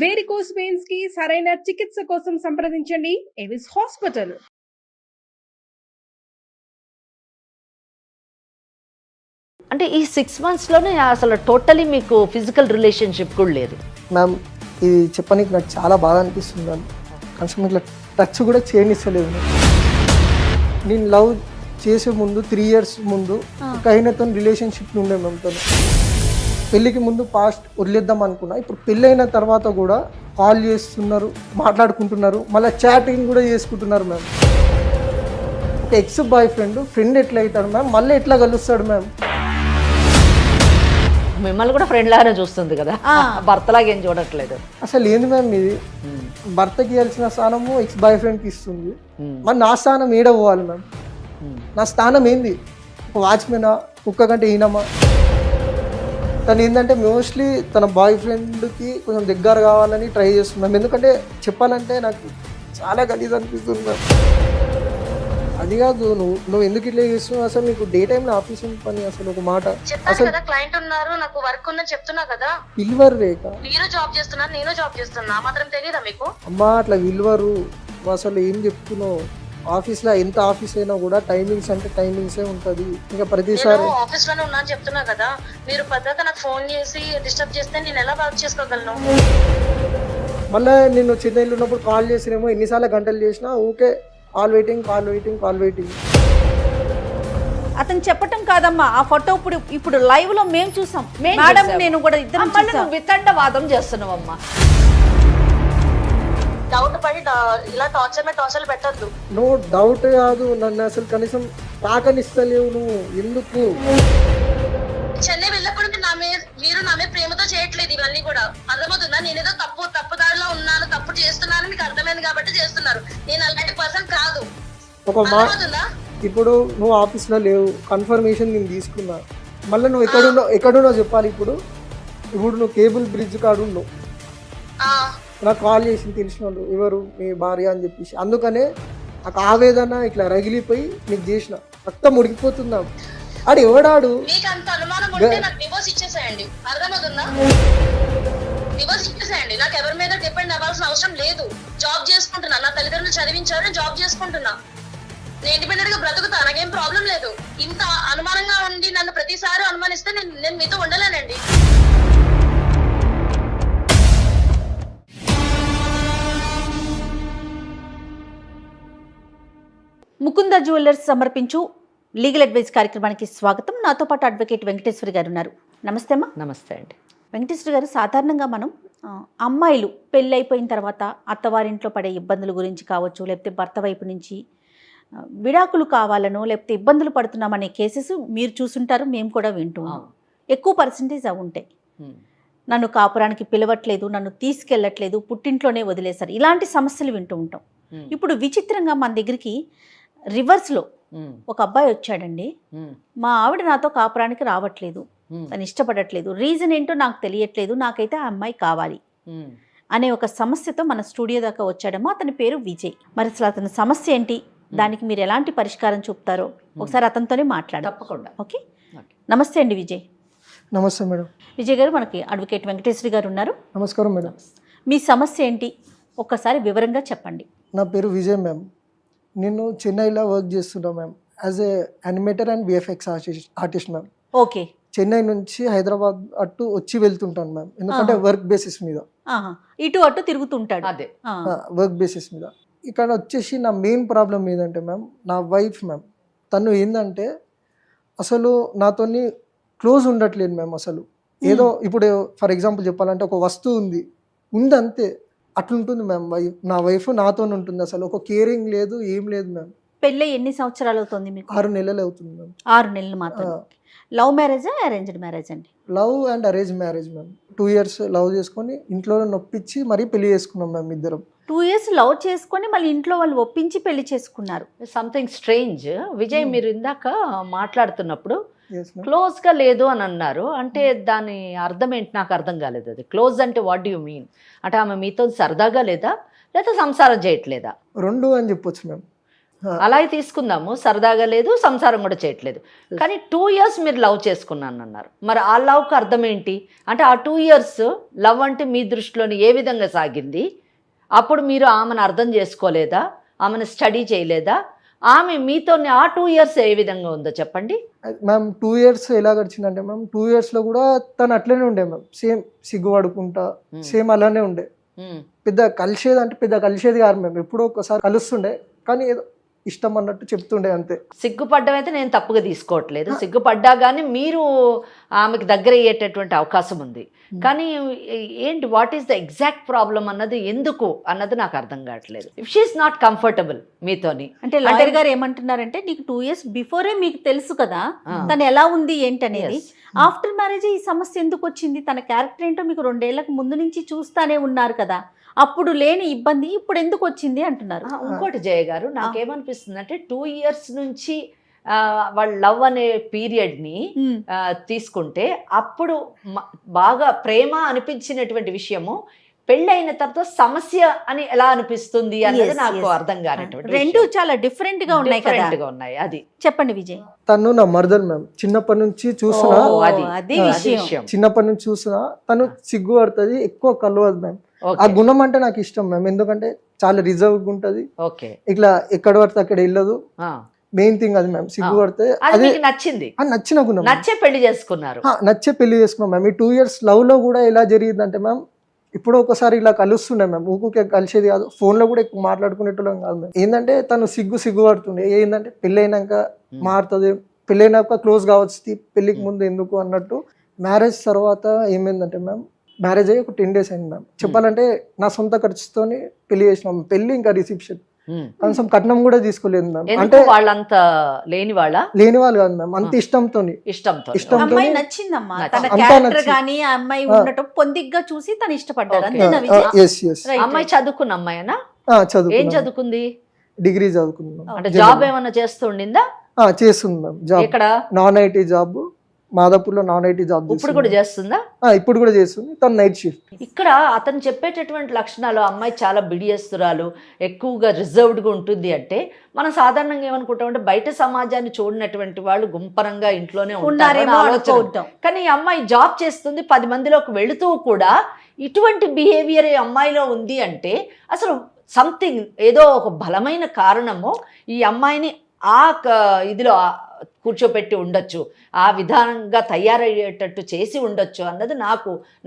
Varicose veins కి సరైన చికిత్స కోసం సంప్రదించండి ఎవిస్ హాస్పిటల్. అంటే ఈ 6 monthsలోనే అసలు టోటలీ మీకు ఫిజికల్ రిలేషన్షిప్ కూడా లేదు మ్యామ్. ఇది చెప్పడానికి నాకు చాలా బాధ అనిపిస్తుంది మ్యామ్. కనీసం ఇట్లా టచ్ కూడా చేయనిస్తలేదు మ్యామ్. నేను లవ్ చేసే ముందు 3 years ముందు ఒక ఆయనతో రిలేషన్షిప్ ఉండే మ్యామ్. తను పెళ్ళికి ముందు పాస్ట్ వదిలేద్దాం అనుకున్నా. ఇప్పుడు పెళ్ళైన తర్వాత కూడా కాల్ చేస్తున్నారు, మాట్లాడుకుంటున్నారు, మళ్ళీ చాటింగ్ కూడా చేసుకుంటున్నారు మ్యామ్. ఒక ఎక్స్ బాయ్ ఫ్రెండ్ ఎట్లా అవుతాడు మ్యామ్, మళ్ళీ ఎట్లా కలుస్తాడు మ్యామ్? మిమ్మల్ని కూడా ఫ్రెండ్ లాగానే చూస్తుంది కదా, భర్తలాగా ఏం చూడట్లేదు. అసలు ఏంది మ్యామ్ ఇది? భర్తకి ఇవ్వాల్సిన స్థానము ఎక్స్ బాయ్ ఫ్రెండ్కి ఇస్తుంది. మరి నా స్థానం ఏడ పోవాలి మ్యామ్? నా స్థానం ఏంది? ఒక వాచ్మెనా, కుక్క కంటే ఈనమా? తను ఏంటంటే మోస్ట్లీ తన బాయ్ ఫ్రెండ్కి కొంచెం దగ్గర కావాలని ట్రై చేస్తున్నాం. ఎందుకంటే చెప్పాలంటే నాకు చాలా గలీజ్ అనిపిస్తుంది మ్యామ్. అది కాదు, నువ్వు ఎందుకు ఇట్లా చేస్తున్నావు? అసలు నీకు డే టైంలో ఆఫీస్ పని అసలు ఒక మాట అసలు క్లయింట్ ఉన్నారు, నాకు వర్క్ ఉందని చెప్తున్నా కదా. విలువరు రేక. మీరు జాబ్ చేస్తున్నారు, నేను జాబ్ చేస్తున్నా, మాత్రం తెలియదా మీకు? అమ్మా అట్లా విలువరు. అసలు ఏం చెప్తున్నావు? ఆఫీస్లో ఎంత ఆఫీస్ అయినా కూడా టైమింగ్స్ అంటే టైమింగ్సే ఉంటుంది. ఇంకా ప్రతిసారి ఆఫీస్ లోనే ఉన్నా అని చెప్తున్నా కదా. మీరు పెద్దగా నాకు ఫోన్ చేసి డిస్టర్బ్ చేస్తే నేను ఎలా వర్క్ చేసుకోగలను? మళ్ళీ నేను చెన్నైలో ఉన్నప్పుడు కాల్ చేసినేమో ఎన్నిసార్లు గంటలు చేసినా ఓకే, కాల్ వెయిటింగ్. అతను చెప్పటం కాదమ్మా, ఆ ఫోటో ఇప్పుడు లైవ్ లో మేము చూసాం మేడం, నేను కూడా ఇద్దరం చూసాం. వితండవాదం చేస్తున్నావమ్మా. డౌట్ పడి ఇలా టార్చర్ పెట్టద్దు. నో డౌట్ కాదు, నన్ను అసలు కనీసం తాకనిస్తలేవు నువ్వు. ఎందుకు? చెన్నై వెళ్ళప్పుడు మీరు నా మీద ప్రేమతో చేయట్లేదు ఇవన్నీ కూడా. అర్థమవుతుందా? నేనేదో తప్పు దారిలో ఉన్నాను, తప్పు చేస్తున్నాను మీకు అర్థమైంది కాబట్టి చేస్తున్నారు. నేను అలాంటి పర్సన్ కాదు. ఒక అర్థమవుతుందా? ఇప్పుడు నువ్వు ఆఫీస్లో లేవు, కన్ఫర్మేషన్ నేను తీసుకున్నా. మళ్ళీ నువ్వు ఎక్కడున్నావు చెప్పాలి. ఇప్పుడు నువ్వు కేబుల్ బ్రిడ్జ్ కాడు ఉన్నావు. నాకు కాల్ చేసి తెలిసిన వాళ్ళు ఎవరు మీ భార్య అని చెప్పేసి, అందుకనే నాకు ఆవేదన ఇట్లా రగిలిపోయి నీకు చేసిన. రక్తం ఉడికిపోతుందా? ఆడు ఎవడాడు? మీకు అంత అనుమానం ఉంటే నాకు డివోర్స్ ఇచ్చేసేయండి. అర్థమవుతుందా? డివోర్స్ ఇచ్చేసేయండి. నాకు ఎవరి మీద డిపెండ్ అవ్వాల్సిన అవసరం లేదు. జాబ్ చేసుకుంటున్నా, నా తల్లిదండ్రులు చదివించారు, జాబ్ చేసుకుంటున్నా, నేను ఇండిపెండెంట్ గా బ్రతుకుతా, నాకేం ప్రాబ్లం లేదు. ఇంత అనుమానంగా ఉండి నన్ను ప్రతిసారి అనుమానిస్తే నేను మీతో ఉండలేనండి. ముకుంద జ్యువెలర్స్ సమర్పించు లీగల్ అడ్వైస్ కార్యక్రమానికి స్వాగతం. నాతో పాటు అడ్వకేట్ వెంకటేశ్వరి గారు ఉన్నారు. నమస్తే అమ్మా. నమస్తే అండి. వెంకటేశ్వరి గారు, సాధారణంగా మనం అమ్మాయిలు పెళ్ళి అయిపోయిన తర్వాత అత్తవారింట్లో పడే ఇబ్బందుల గురించి కావచ్చు, లేకపోతే భర్త వైపు నుంచి విడాకులు కావాలనో లేకపోతే ఇబ్బందులు పడుతున్నామనే కేసెస్ మీరు చూసుంటారు, మేము కూడా వింటున్నాం. ఎక్కువ పర్సంటేజ్ అవి ఉంటాయి. నన్ను కాపురానికి పిలవట్లేదు, నన్ను తీసుకెళ్ళట్లేదు, పుట్టింట్లోనే వదిలేశారు, ఇలాంటి సమస్యలు వింటూ ఉంటాం. ఇప్పుడు విచిత్రంగా మన దగ్గరికి రివర్స్లో ఒక అబ్బాయి వచ్చాడండి. మా ఆవిడ నాతో కాపురానికి రావట్లేదు, తను ఇష్టపడట్లేదు, రీజన్ ఏంటో నాకు తెలియట్లేదు, నాకైతే ఆ అమ్మాయి కావాలి అనే ఒక సమస్యతో మన స్టూడియో దాకా వచ్చాడమ్మా. అతని పేరు విజయ్. మరి అసలు అతని సమస్య ఏంటి, దానికి మీరు ఎలాంటి పరిష్కారం చూపుతారో ఒకసారి అతనితోనే మాట్లాడాలి. తప్పకుండా. ఓకే, నమస్తే అండి విజయ్. నమస్తే మేడం. విజయ్ గారు, మనకి అడ్వకేట్ వెంకటేశ్వరి గారు ఉన్నారు. నమస్కారం మేడం. మీ సమస్య ఏంటి ఒక్కసారి వివరంగా చెప్పండి. నా పేరు విజయ్ మ్యామ్. నేను చెన్నైలో వర్క్ చేస్తున్నా ma'am, as a animator and VFX artist ma'am. Okay. Chennai నుంచి హైదరాబాద్ అటు వచ్చి వెళ్తుంటాను మ్యామ్, ఎందుకంటే వర్క్ బేసిస్ మీద. ఇటు అటు తిరుగుతుంటాడు. అదే వర్క్ బేసిస్ మీద. ఇక్కడ వచ్చేసి నా మెయిన్ ప్రాబ్లం ఏంటంటే మ్యామ్, నా వైఫ్ మ్యామ్, తను ఏంటంటే అసలు నాతోని క్లోజ్ ఉండట్లేదు మ్యామ్. అసలు ఏదో ఇప్పుడు ఫర్ ఎగ్జాంపుల్ చెప్పాలంటే ఒక వస్తువు ఉంది అంతే, అట్లుంటుంది మ్యామ్. నా వైఫ్ నాతో ఉంటుంది. అసలు ఒక కేరింగ్ లేదు, ఏం లేదు మ్యామ్. పెళ్ళి ఎన్ని సంవత్సరాలు అవుతుంది మీకు? 6 నెలలు అవుతుంది మ్యామ్. 6 నెలలు మాత్రం. లవ్ మ్యారేజా అరేంజ్డ్ మ్యారేజ్ అండి? Love and arrange marriage ma'am. 2 years love చేసుకొని ఇంట్లో నొప్పించి మరీ పెళ్లి చేసుకున్నాం మ్యామ్ ఇద్దరం. 2 years లవ్ చేసుకొని మళ్ళీ ఇంట్లో వాళ్ళు ఒప్పించి పెళ్లి చేసుకున్నారు. Something strange. విజయ్, మీరు ఇందాక మాట్లాడుతున్నప్పుడు క్లోజ్ గా లేదు అని అన్నారు. అంటే దాని అర్థం ఏంటి? నాకు అర్థం కాలేదు. అది క్లోజ్ అంటే వాట్ డూ యూ మీన్? అంటే ఆమె మీతో సరదాగా లేదా, లేదా సంసారం చేయట్లేదా? 2 అని చెప్పొచ్చు మ్యామ్. అలాగే తీసుకుందాము, సరదాగా లేదు, సంసారం కూడా చేయట్లేదు, కానీ 2 years మీరు లవ్ చేసుకున్నాను అన్నారు. మరి ఆ లవ్కి అర్థం ఏంటి? అంటే ఆ 2 years లవ్ అంటే మీ దృష్టిలోని ఏ విధంగా సాగింది? అప్పుడు మీరు ఆమెను అర్థం చేసుకోలేదా? ఆమెను స్టడీ చేయలేదా? ఆమె మీతో ఆ 2 years ఏ విధంగా ఉందో చెప్పండి. మ్యామ్ 2 years ఎలా గడిచిందంటే మ్యామ్ 2 yearsలో కూడా తను అట్లనే ఉండే మ్యామ్, సేమ్ సిగ్గుపడుకుంటా సేమ్ అలానే ఉండే. పెద్ద కలిసేది కాదు మ్యామ్, ఎప్పుడో ఒకసారి కలుస్తుండే, కానీ ఏదో ఇష్టం అన్నట్టు చెప్తుండే అంతే. సిగ్గుపడ్డం అయితే నేను తప్పుగా తీసుకోవట్లేదు, సిగ్గుపడ్డా కానీ మీరు ఆమెకు దగ్గర అయ్యేటటువంటి అవకాశం ఉంది. కానీ ఏంటి, what is the exact problem అన్నది, ఎందుకు అన్నది నాకు అర్థం కావట్లేదు. ఇఫ్ షీఈస్ నాట్ కంఫర్టబుల్ మీతోని, అంటే లాయర్ గారు ఏమంటున్నారంటే నీకు 2 years బిఫోరే మీకు తెలుసు కదా తను ఎలా ఉంది ఏంటనేది, ఆఫ్టర్ మ్యారేజ్ ఈ సమస్య ఎందుకు వచ్చింది? తన క్యారెక్టర్ ఏంటో మీకు 2 ఏళ్లకు ముందు నుంచి చూస్తానే ఉన్నారు కదా, అప్పుడు లేని ఇబ్బంది ఇప్పుడు ఎందుకు వచ్చింది అంటున్నారు. ఇంకోటి జయ గారు, నాకేమనిపిస్తుంది అంటే 2 years నుంచి వాళ్ళ లవ్ అనే పీరియడ్ని తీసుకుంటే అప్పుడు బాగా ప్రేమ అనిపించినటువంటి విషయము పెళ్ళైన తర్వాత సమస్య అని ఎలా అనిపిస్తుంది అన్నది నాకు అర్థం కానటువంటి. రెండు చాలా డిఫరెంట్ గా ఉన్నాయి కదా. ఉన్నాయి. అది చెప్పండి విజయ్. తను నా మరదలు మ్యామ్, చిన్నప్పటి నుంచి చూసినా, అది విషయం. చిన్నప్పటి నుంచి చూసినా తను సిగ్గుపడుతుంది, ఎక్కువ కలవదు మ్యామ్. ఆ గుణం అంటే నాకు ఇష్టం మ్యామ్, ఎందుకంటే చాలా రిజర్వ్ ఉంటది, ఇట్లా ఎక్కడ పడితే అక్కడ వెళ్ళదు. మెయిన్ థింగ్ అది మ్యామ్, సిగ్గుపడితే అది నచ్చింది, నచ్చిన గుణం, నచ్చే పెళ్లి చేసుకున్నారు. మ్యామ్. ఈ 2 years లవ్ లో కూడా ఎలా జరిగిందంటే మ్యామ్, ఇప్పుడు ఒకసారి ఇలా కలుస్తుండే మ్యామ్, ఊకే కలిసేది కాదు, ఫోన్ లో కూడా ఎక్కువ మాట్లాడుకునేటోళ్ళం కాదు మ్యామ్. ఏంటంటే తను సిగ్గుపడుతుండే, ఏంటంటే పెళ్ళైనాక మారుతుంది, పెళ్ళైనాక క్లోజ్ కావచ్చు, పెళ్ళికి ముందు ఎందుకు అన్నట్టు. మ్యారేజ్ తర్వాత ఏమైందంటే మ్యామ్, మ్యారేజ్ అయ్యి ఒక 10 days అయింది మ్యామ్. చెప్పాలంటే నా సొంత ఖర్చుతోని పెళ్లి చేసినాం, పెళ్లి ఇంకా రిసెప్షన్, కనీసం కట్నం కూడా తీసుకోలేదు మ్యామ్. అంటే వాళ్ళంతా లేని వాళ్ళు కాదు మ్యామ్, అంత ఇష్టంతో అమ్మాయి నచ్చిందమ్మా, తన క్యారెక్టర్ గానీ ఆ అమ్మాయి ఉండటం పొందిగ్గా చూసి తను ఇష్టపడ్డారు. అమ్మాయి చదువుకున్న అమ్మాయినా? ఏం చదువుకుంది? డిగ్రీ చదువుకుంది. అంటే జాబ్ ఏమన్నా చేస్తుండిందా? చేస్తుంది మ్యామ్ జాబ్. ఇక్కడ నాన్ ఐటీ జాబ్, మాదాపూర్లో నాన్ ఐటీ జాబ్. ఇప్పుడు కూడా చేస్తుందా? ఇప్పుడు కూడా చేస్తుంది, తను నైట్ షిఫ్ట్. ఇక్కడ అతను చెప్పేటటువంటి లక్షణాలు, అమ్మాయి చాలా బిడియస్తురాలు, ఎక్కువగా రిజర్వ్డ్గా ఉంటుంది అంటే మనం సాధారణంగా ఏమనుకుంటామంటే బయట సమాజాన్ని చూడనటువంటి వాళ్ళు గుంపరంగా ఇంట్లోనే ఉంటారేమో ఆలోచన. కానీ ఈ అమ్మాయి జాబ్ చేస్తుంది, 10 మందిలోకి వెళుతూ కూడా ఇటువంటి బిహేవియర్ ఈ అమ్మాయిలో ఉంది అంటే అసలు సంథింగ్, ఏదో ఒక బలమైన కారణము ఈ అమ్మాయిని ఆ ఇదిలో కూర్చోపెట్టి ఉండొచ్చు, ఆ విధానంగా తయారయ్యేటట్టు చేసి ఉండొచ్చు అన్నది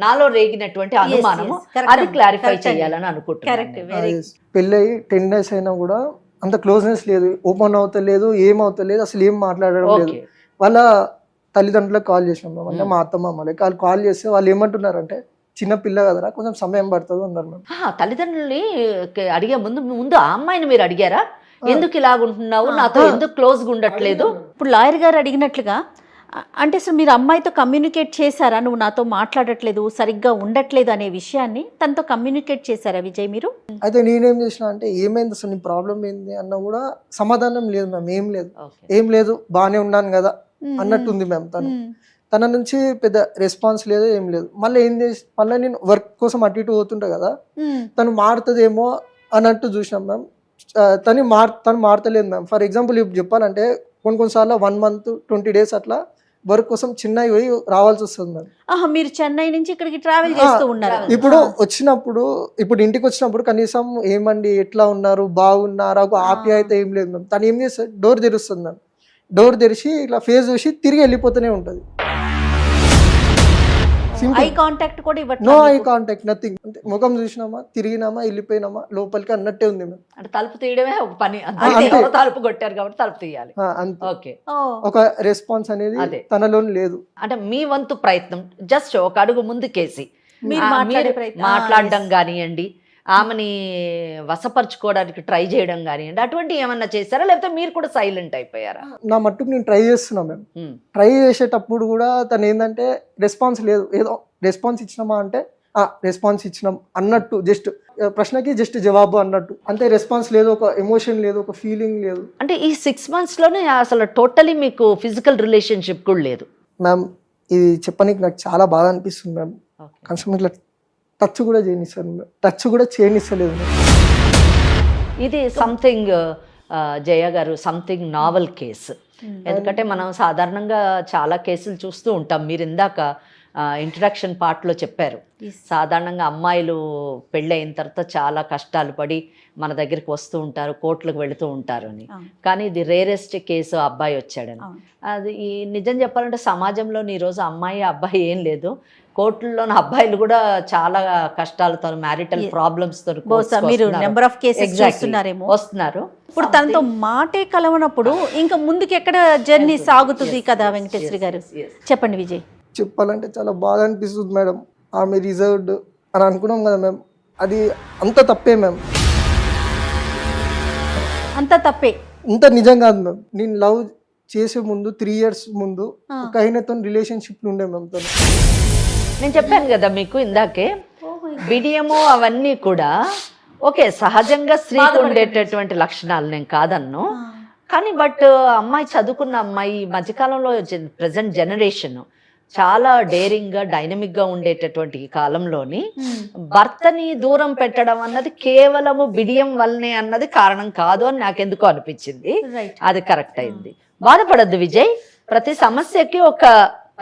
నాలో రేగినటువంటి అనుమానము. అది క్లారిఫై చేయాలని అనుకుంటున్నాను. పెళ్ళి 10 days అయినా కూడా అంత క్లోజ్నెస్ లేదు, ఓపెన్ అవుతలేదు, ఏమవుతలేదు, అసలు ఏం మాట్లాడడం లేదు. వాళ్ళ తల్లిదండ్రులకు కాల్ చేసినాం, అంటే మా అత్తమ్మ వాళ్ళకి కాల్ చేస్తే వాళ్ళు ఏమంటున్నారంటే చిన్న పిల్ల కదరా, కొంచెం సమయం పడుతుంది అన్నారు మ్యామ్. తల్లిదండ్రులని అడిగే ముందు ఆ అమ్మాయిని మీరు అడిగారా, ఎందుకు ఇలాగుంటున్నావు, నాతో ఎందుకు క్లోజ్గా ఉండట్లేదు? ఇప్పుడు లాయర్ గారు అడిగినట్లుగా అంటే అసలు మీరు అమ్మాయితో కమ్యూనికేట్ చేశారా, నువ్వు నాతో మాట్లాడట్లేదు, సరిగ్గా ఉండట్లేదు అనే విషయాన్ని తనతో కమ్యూనికేట్ చేశారా విజయ్ మీరు? అయితే నేనేం చేసిన అంటే, ఏమైంది అసలు నీ ప్రాబ్లం ఏంది అన్న కూడా సమాధానం లేదు మ్యామ్. ఏం లేదు బాగానే ఉన్నాను కదా అన్నట్టుంది మ్యామ్. తన నుంచి పెద్ద రెస్పాన్స్ లేదు, ఏం లేదు. మళ్ళీ నేను వర్క్ కోసం అటు ఇటు పోతుంటా కదా, తను మారుతుందేమో అన్నట్టు చూసినాం మ్యామ్. తను మారతలేదు మ్యామ్. ఫర్ ఎగ్జాంపుల్ ఇప్పుడు చెప్పాలంటే కొన్నిసార్లు 1 month 20 days అట్లా వర్క్ కోసం చిన్నవి పోయి రావాల్సి వస్తుంది మ్యామ్. మీరు చెన్నై నుంచి ఇక్కడికి ట్రావెల్ చేస్తూ ఉన్నారు. ఇప్పుడు ఇంటికి వచ్చినప్పుడు కనీసం ఏమండి ఎట్లా ఉన్నారు, బాగున్నారా, ఒక ఆప్యాయత ఏం లేదు మ్యామ్. తను ఏం చేస్తుంది, డోర్ తెరుస్తుంది మ్యామ్. డోర్ తెరిచి ఇట్లా ఫేస్ చూసి తిరిగి వెళ్ళిపోతూనే ఉంటుంది. ఐ కాంటాక్ట్ కూడా ఇవ్వట్లేదు. No eye contact, nothing. అంటే ముఖం చూసినామా, తిరిగినామా, వెళ్ళిపోయినామా, లోపలికి అన్నట్టే ఉంది మ్యామ్. అంటే తలుపు తీయడమే ఒక పని, తలుపు కొట్టారు కాబట్టి తలుపు తీయాలి. ఒక రెస్పాన్స్ అనేది తనలో లేదు. అంటే మీ వంతు ప్రయత్నం జస్ట్ ఒక అడుగు ముందుకేసి మాట్లాడడం కానివ్వండి, ఆమెని వశపరచుకోవడానికి ట్రై చేయడం కానివ్వండి, అటువంటి ఏమన్నా చేశారా, లేకపోతే మీరు కూడా సైలెంట్ అయిపోయారా? నా మట్టుకు నేను ట్రై చేస్తున్నా మ్యామ్. ట్రై చేసేటప్పుడు కూడా తను ఏంటంటే రెస్పాన్స్ లేదు. ఏదో రెస్పాన్స్ ఇచ్చినామా అంటే రెస్పాన్స్ ఇచ్చినాం అన్నట్టు, జస్ట్ ప్రశ్నకి జస్ట్ జవాబు అన్నట్టు, అంతే. రెస్పాన్స్ లేదు, ఒక ఎమోషన్ లేదు, ఒక ఫీలింగ్ లేదు. అంటే ఈ 6 monthsలోనే అసలు టోటలీ మీకు ఫిజికల్ రిలేషన్షిప్ కూడా లేదు మ్యామ్. ఇది చెప్పడానికి నాకు చాలా బాగా అనిపిస్తుంది మ్యామ్. కనీసం ఇట్లా టచ్ కూడా చేయనిస్తలేదు. ఇది సంథింగ్ జయ గారు సంథింగ్ నావల్ కేసు. ఎందుకంటే మనం సాధారణంగా చాలా కేసులు చూస్తూ ఉంటాం. మీరు ఇందాక ఇంట్రడక్షన్ పార్ట్లో చెప్పారు, సాధారణంగా అమ్మాయిలు పెళ్ళయిన తర్వాత చాలా కష్టాలు పడి మన దగ్గరికి వస్తూ ఉంటారు, కోర్టులకు వెళుతూ ఉంటారు అని. కానీ ఇది రేరెస్ట్ కేసు, అబ్బాయి వచ్చాడని. అది ఈ నిజం చెప్పాలంటే సమాజంలో ఈరోజు అమ్మాయి అబ్బాయి ఏం లేదు, కోర్టుల్లోని అబ్బాయిలు కూడా చాలా కష్టాలతో, మ్యారిటల్ ప్రాబ్లమ్స్ తో వస్తున్నారు. ఇప్పుడు తనతో మాటే కలవనప్పుడు ఇంకా ముందుకు ఎక్కడ జర్నీ సాగుతుంది కదా వెంకటేశ్వరి గారు, చెప్పండి విజయ్. చెప్పాలంటే చాలా బాధ అనిపిస్తుంది మేడం. ఆమె రిజర్వ్డ్ అని అనుకున్నాం కదా మ్యామ్, అది అంత తప్పే మ్యామ్, అంత తప్పే. ఇంత నిజం కాదు మ్యామ్. నేను లవ్ చేసే ముందు 3 years ముందు ఒక ఆయనతో రిలేషన్షిప్లు ఉండే మ్యామ్ తను. నేను చెప్పాను కదా మీకు ఇందాకే, బిడియము అవన్నీ కూడా ఓకే సహజంగా స్త్రీకి ఉండేటటువంటి లక్షణాలు, నేను కాదన్ను. కానీ బట్ అమ్మాయి చదువుకున్న అమ్మాయి ఈ మధ్యకాలంలో ప్రజెంట్ జనరేషన్ చాలా డేరింగ్గా డైనమిక్గా ఉండేటటువంటి ఈ కాలంలోని భర్తని దూరం పెట్టడం అన్నది కేవలము బిడియం వల్లనే అన్నది కారణం కాదు అని నాకెందుకో అనిపించింది. అది కరెక్ట్ అయింది. బాధపడద్దు విజయ్, ప్రతి సమస్యకి ఒక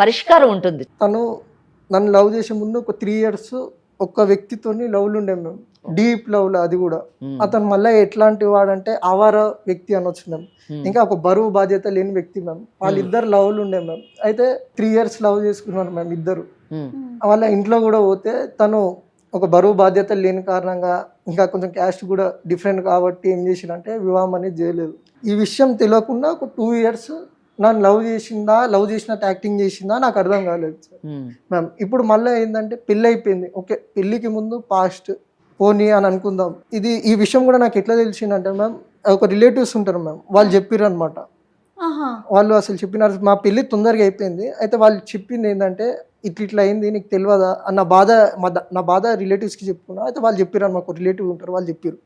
పరిష్కారం ఉంటుంది. తను నన్ను లవ్ చేసే ముందు ఒక 3 years ఒక్క వ్యక్తితోని లవ్లు ఉండే మేము, డీప్ లవ్లో. అది కూడా అతను మళ్ళీ ఎట్లాంటి వాడంటే ఆవార వ్యక్తి అనొచ్చు మేము, ఇంకా ఒక బరువు బాధ్యత లేని వ్యక్తి మ్యామ్. వాళ్ళిద్దరు లవ్లు ఉండే మ్యామ్. అయితే 3 years లవ్ చేసుకున్నారు మ్యామ్ ఇద్దరు. వాళ్ళ ఇంట్లో కూడా పోతే తను ఒక బరువు బాధ్యత లేని కారణంగా, ఇంకా కొంచెం క్యాస్ట్ కూడా డిఫరెంట్ కాబట్టి ఏం చేసిందంటే వివాహం అనేది చేయలేదు. ఈ విషయం తెలియకుండా ఒక 2 years నన్ను లవ్ చేసిందా, లవ్ చేసినట్టు యాక్టింగ్ చేసిందా నాకు అర్థం కాలేదు మ్యామ్. ఇప్పుడు మళ్ళీ ఏంటంటే పెళ్ళి అయిపోయింది, ఓకే పెళ్ళికి ముందు పాస్ట్ పోనీ అని అనుకుందాం. ఈ విషయం కూడా నాకు ఎట్లా తెలిసిందంటే మ్యామ్, ఒక రిలేటివ్స్ ఉంటారు మ్యామ్, వాళ్ళు చెప్పారు అనమాట. వాళ్ళు అసలు చెప్పినారు, మా పెళ్ళి తొందరగా అయిపోయింది, అయితే వాళ్ళు చెప్పింది ఏంటంటే ఇట్లా అయింది నీకు తెలియదా అన్న బాధ, నా బాధ రిలేటివ్స్కి చెప్పుకున్నా. అయితే వాళ్ళు చెప్పారు అనమాట, ఒక రిలేటివ్ ఉంటారు, వాళ్ళు చెప్పారు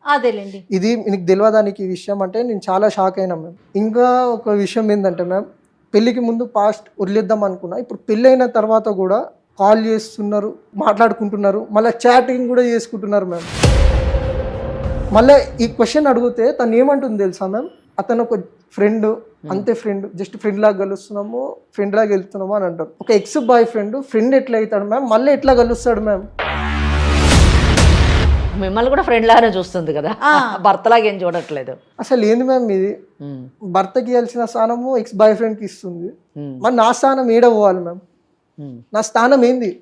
ఇది నీకు తెలియదా నీకు ఈ విషయం అంటే. నేను చాలా షాక్ అయినా మ్యామ్. ఇంకా ఒక విషయం ఏంటంటే మ్యామ్, పెళ్ళికి ముందు పాస్ట్ వదిలేద్దాం అనుకున్నా, ఇప్పుడు పెళ్ళి అయిన తర్వాత కూడా కాల్ చేస్తున్నారు, మాట్లాడుకుంటున్నారు, మళ్ళీ చాటింగ్ కూడా చేసుకుంటున్నారు మ్యామ్. మళ్ళీ ఈ క్వశ్చన్ అడిగితే తను ఏమంటుంది తెలుసా మ్యామ్, అతను ఒక ఫ్రెండ్, అంతే ఫ్రెండ్, జస్ట్ ఫ్రెండ్ లాగా కలుస్తున్నాము, ఫ్రెండ్ లాగా వెళ్తున్నాము అని అంటారు. ఒక ఎక్స్ బాయ్ ఫ్రెండ్ ఎట్లా అవుతాడు మ్యామ్, మళ్ళీ ఎట్లా కలుస్తాడు మ్యామ్? మిమ్మల్ని కూడా ఫ్రెండ్ లాగానే చూస్తుంది కదా, భర్తలాగా ఏం చూడట్లేదు. అసలు ఏంది మ్యామ్ ఇది, భర్తకి ఇవ్వాల్సిన స్థానము ఎక్స్ బాయ్ ఫ్రెండ్కి ఇస్తుంది. మరి నా స్థానం ఏడ పోవాలి మ్యామ్? నా స్థానం ఏంది?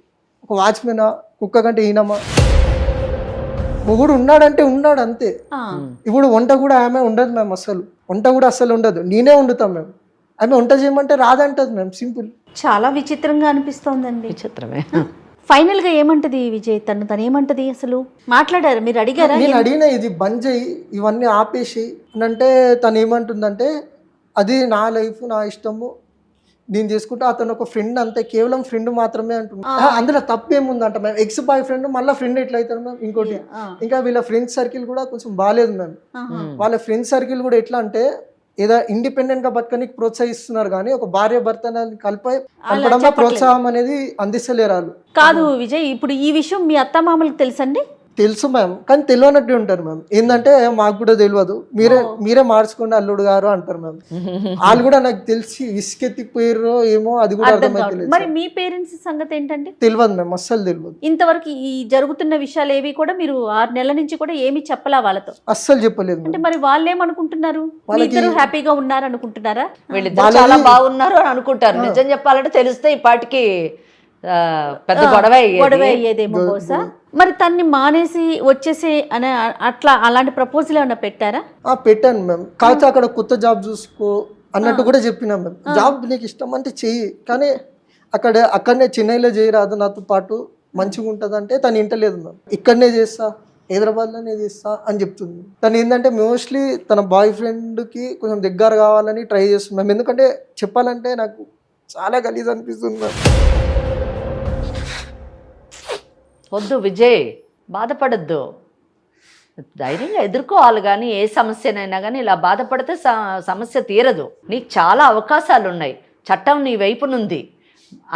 ఒక వాచ్మెనా, కుక్క కంటే ఈనమా? మొగుడు ఉన్నాడంటే ఉన్నాడు అంతే. ఇప్పుడు వంట కూడా ఆమె ఉండదు మ్యామ్, అసలు వంట కూడా అస్సలు ఉండదు, నేనే వండుతాం మ్యామ్. ఆమె వంట చేయమంటే రాదంటది మ్యామ్, సింపుల్. చాలా విచిత్రంగా అనిపిస్తోందండి. విచిత్రమే. ఫైనల్ గా ఏమంటది విజయ్, తను ఏమంటది అసలు? మాట్లాడారు, మీరు అడిగారా? నేను అడిగినా ఇది బంద్ చేయి, ఇవన్నీ ఆపేసి అంటే తను ఏమంటుందంటే అది నా లైఫ్, నా ఇష్టము, నేను చేసుకుంటా, అతను ఒక ఫ్రెండ్ అంతే, కేవలం ఫ్రెండ్ మాత్రమే అంటున్నా. అందులో తప్పేముందంట మ్యామ్, ఎక్స్ బాయ్ ఫ్రెండ్ మళ్ళీ ఫ్రెండ్ ఎట్లా అవుతారు మ్యామ్? ఇంకోటి ఇంకా వీళ్ళ ఫ్రెండ్స్ సర్కిల్ కూడా కొంచెం బాగాలేదు మ్యామ్. వాళ్ళ ఫ్రెండ్స్ సర్కిల్ కూడా ఎట్లా అంటే ఏదో ఇండిపెండెంట్ గా బతకనికి ప్రోత్సహిస్తున్నారు కానీ ఒక భార్య భర్తని కలపడంలో ప్రోత్సాహం అనేది అందిస్తలేరు వాళ్ళు. కాదు విజయ్, ఇప్పుడు ఈ విషయం మీ అత్తమామలకు తెలుసండి? తెలుసు మ్యామ్, కానీ తెలియనట్టు ఉంటారు మ్యామ్. ఏంటంటే మాకు కూడా తెలియదు, మీరే మార్చుకోండి అల్లుడు గారు అంటారు మ్యామ్. వాళ్ళు కూడా నాకు తెలిసి విసుకెత్తిపోయారో ఏమో, అది కూడా అర్థమైతే. మరి మీ పేరెంట్స్ సంగతి ఏంటంటే? తెలియదు మ్యామ్, అస్సలు తెలియదు. ఇంతవరకు ఈ జరుగుతున్న విషయాలు ఏవి కూడా మీరు 6 నెలల నుంచి కూడా ఏమి చెప్పలా వాళ్ళతో? అస్సలు చెప్పలేదు. అంటే మరి వాళ్ళు ఏమనుకుంటున్నారు? వాళ్ళిద్దరూ హ్యాపీగా ఉన్నారు అనుకుంటున్నారా? వీళ్ళిద్దరు చాలా బాగున్నారు అని అనుకుంటారు. నిజం చెప్పాలంటే తెలిస్తే ఈ పాటికి పెద్ద గొడవ అయ్యేదేమో బహుశా. మరి తన్ని మానేసి వచ్చేసి అని అట్లా అలాంటి ప్రపోజల్ ఏమైనా పెట్టారా? పెట్టాను మ్యామ్, కాకపోతే అక్కడ కొత్త జాబ్ చూసుకో అన్నట్టు కూడా చెప్పినా మ్యామ్. జాబ్ నీకు ఇష్టం అంటే చెయ్యి, కానీ అక్కడనే చెన్నైలో చేయరాదు నాతో పాటు, మంచిగా ఉంటుంది అంటే తను ఇంటలేదు మ్యామ్. ఇక్కడనే చేస్తా, హైదరాబాద్లోనే చేస్తా అని చెప్తుంది. తను ఏంటంటే మోస్ట్లీ తన బాయ్ ఫ్రెండ్కి కొంచెం దగ్గర కావాలని ట్రై చేస్తుంది మ్యామ్. ఎందుకంటే చెప్పాలంటే నాకు చాలా గలీజ్ అనిపిస్తుంది మ్యామ్. వద్దు విజయ్, బాధపడద్దు, ధైర్యంగా ఎదుర్కోవాలి. కానీ ఏ సమస్యనైనా కానీ ఇలా బాధపడితే సమస్య తీరదు. నీకు చాలా అవకాశాలు ఉన్నాయి, చట్టం నీ వైపునుంది.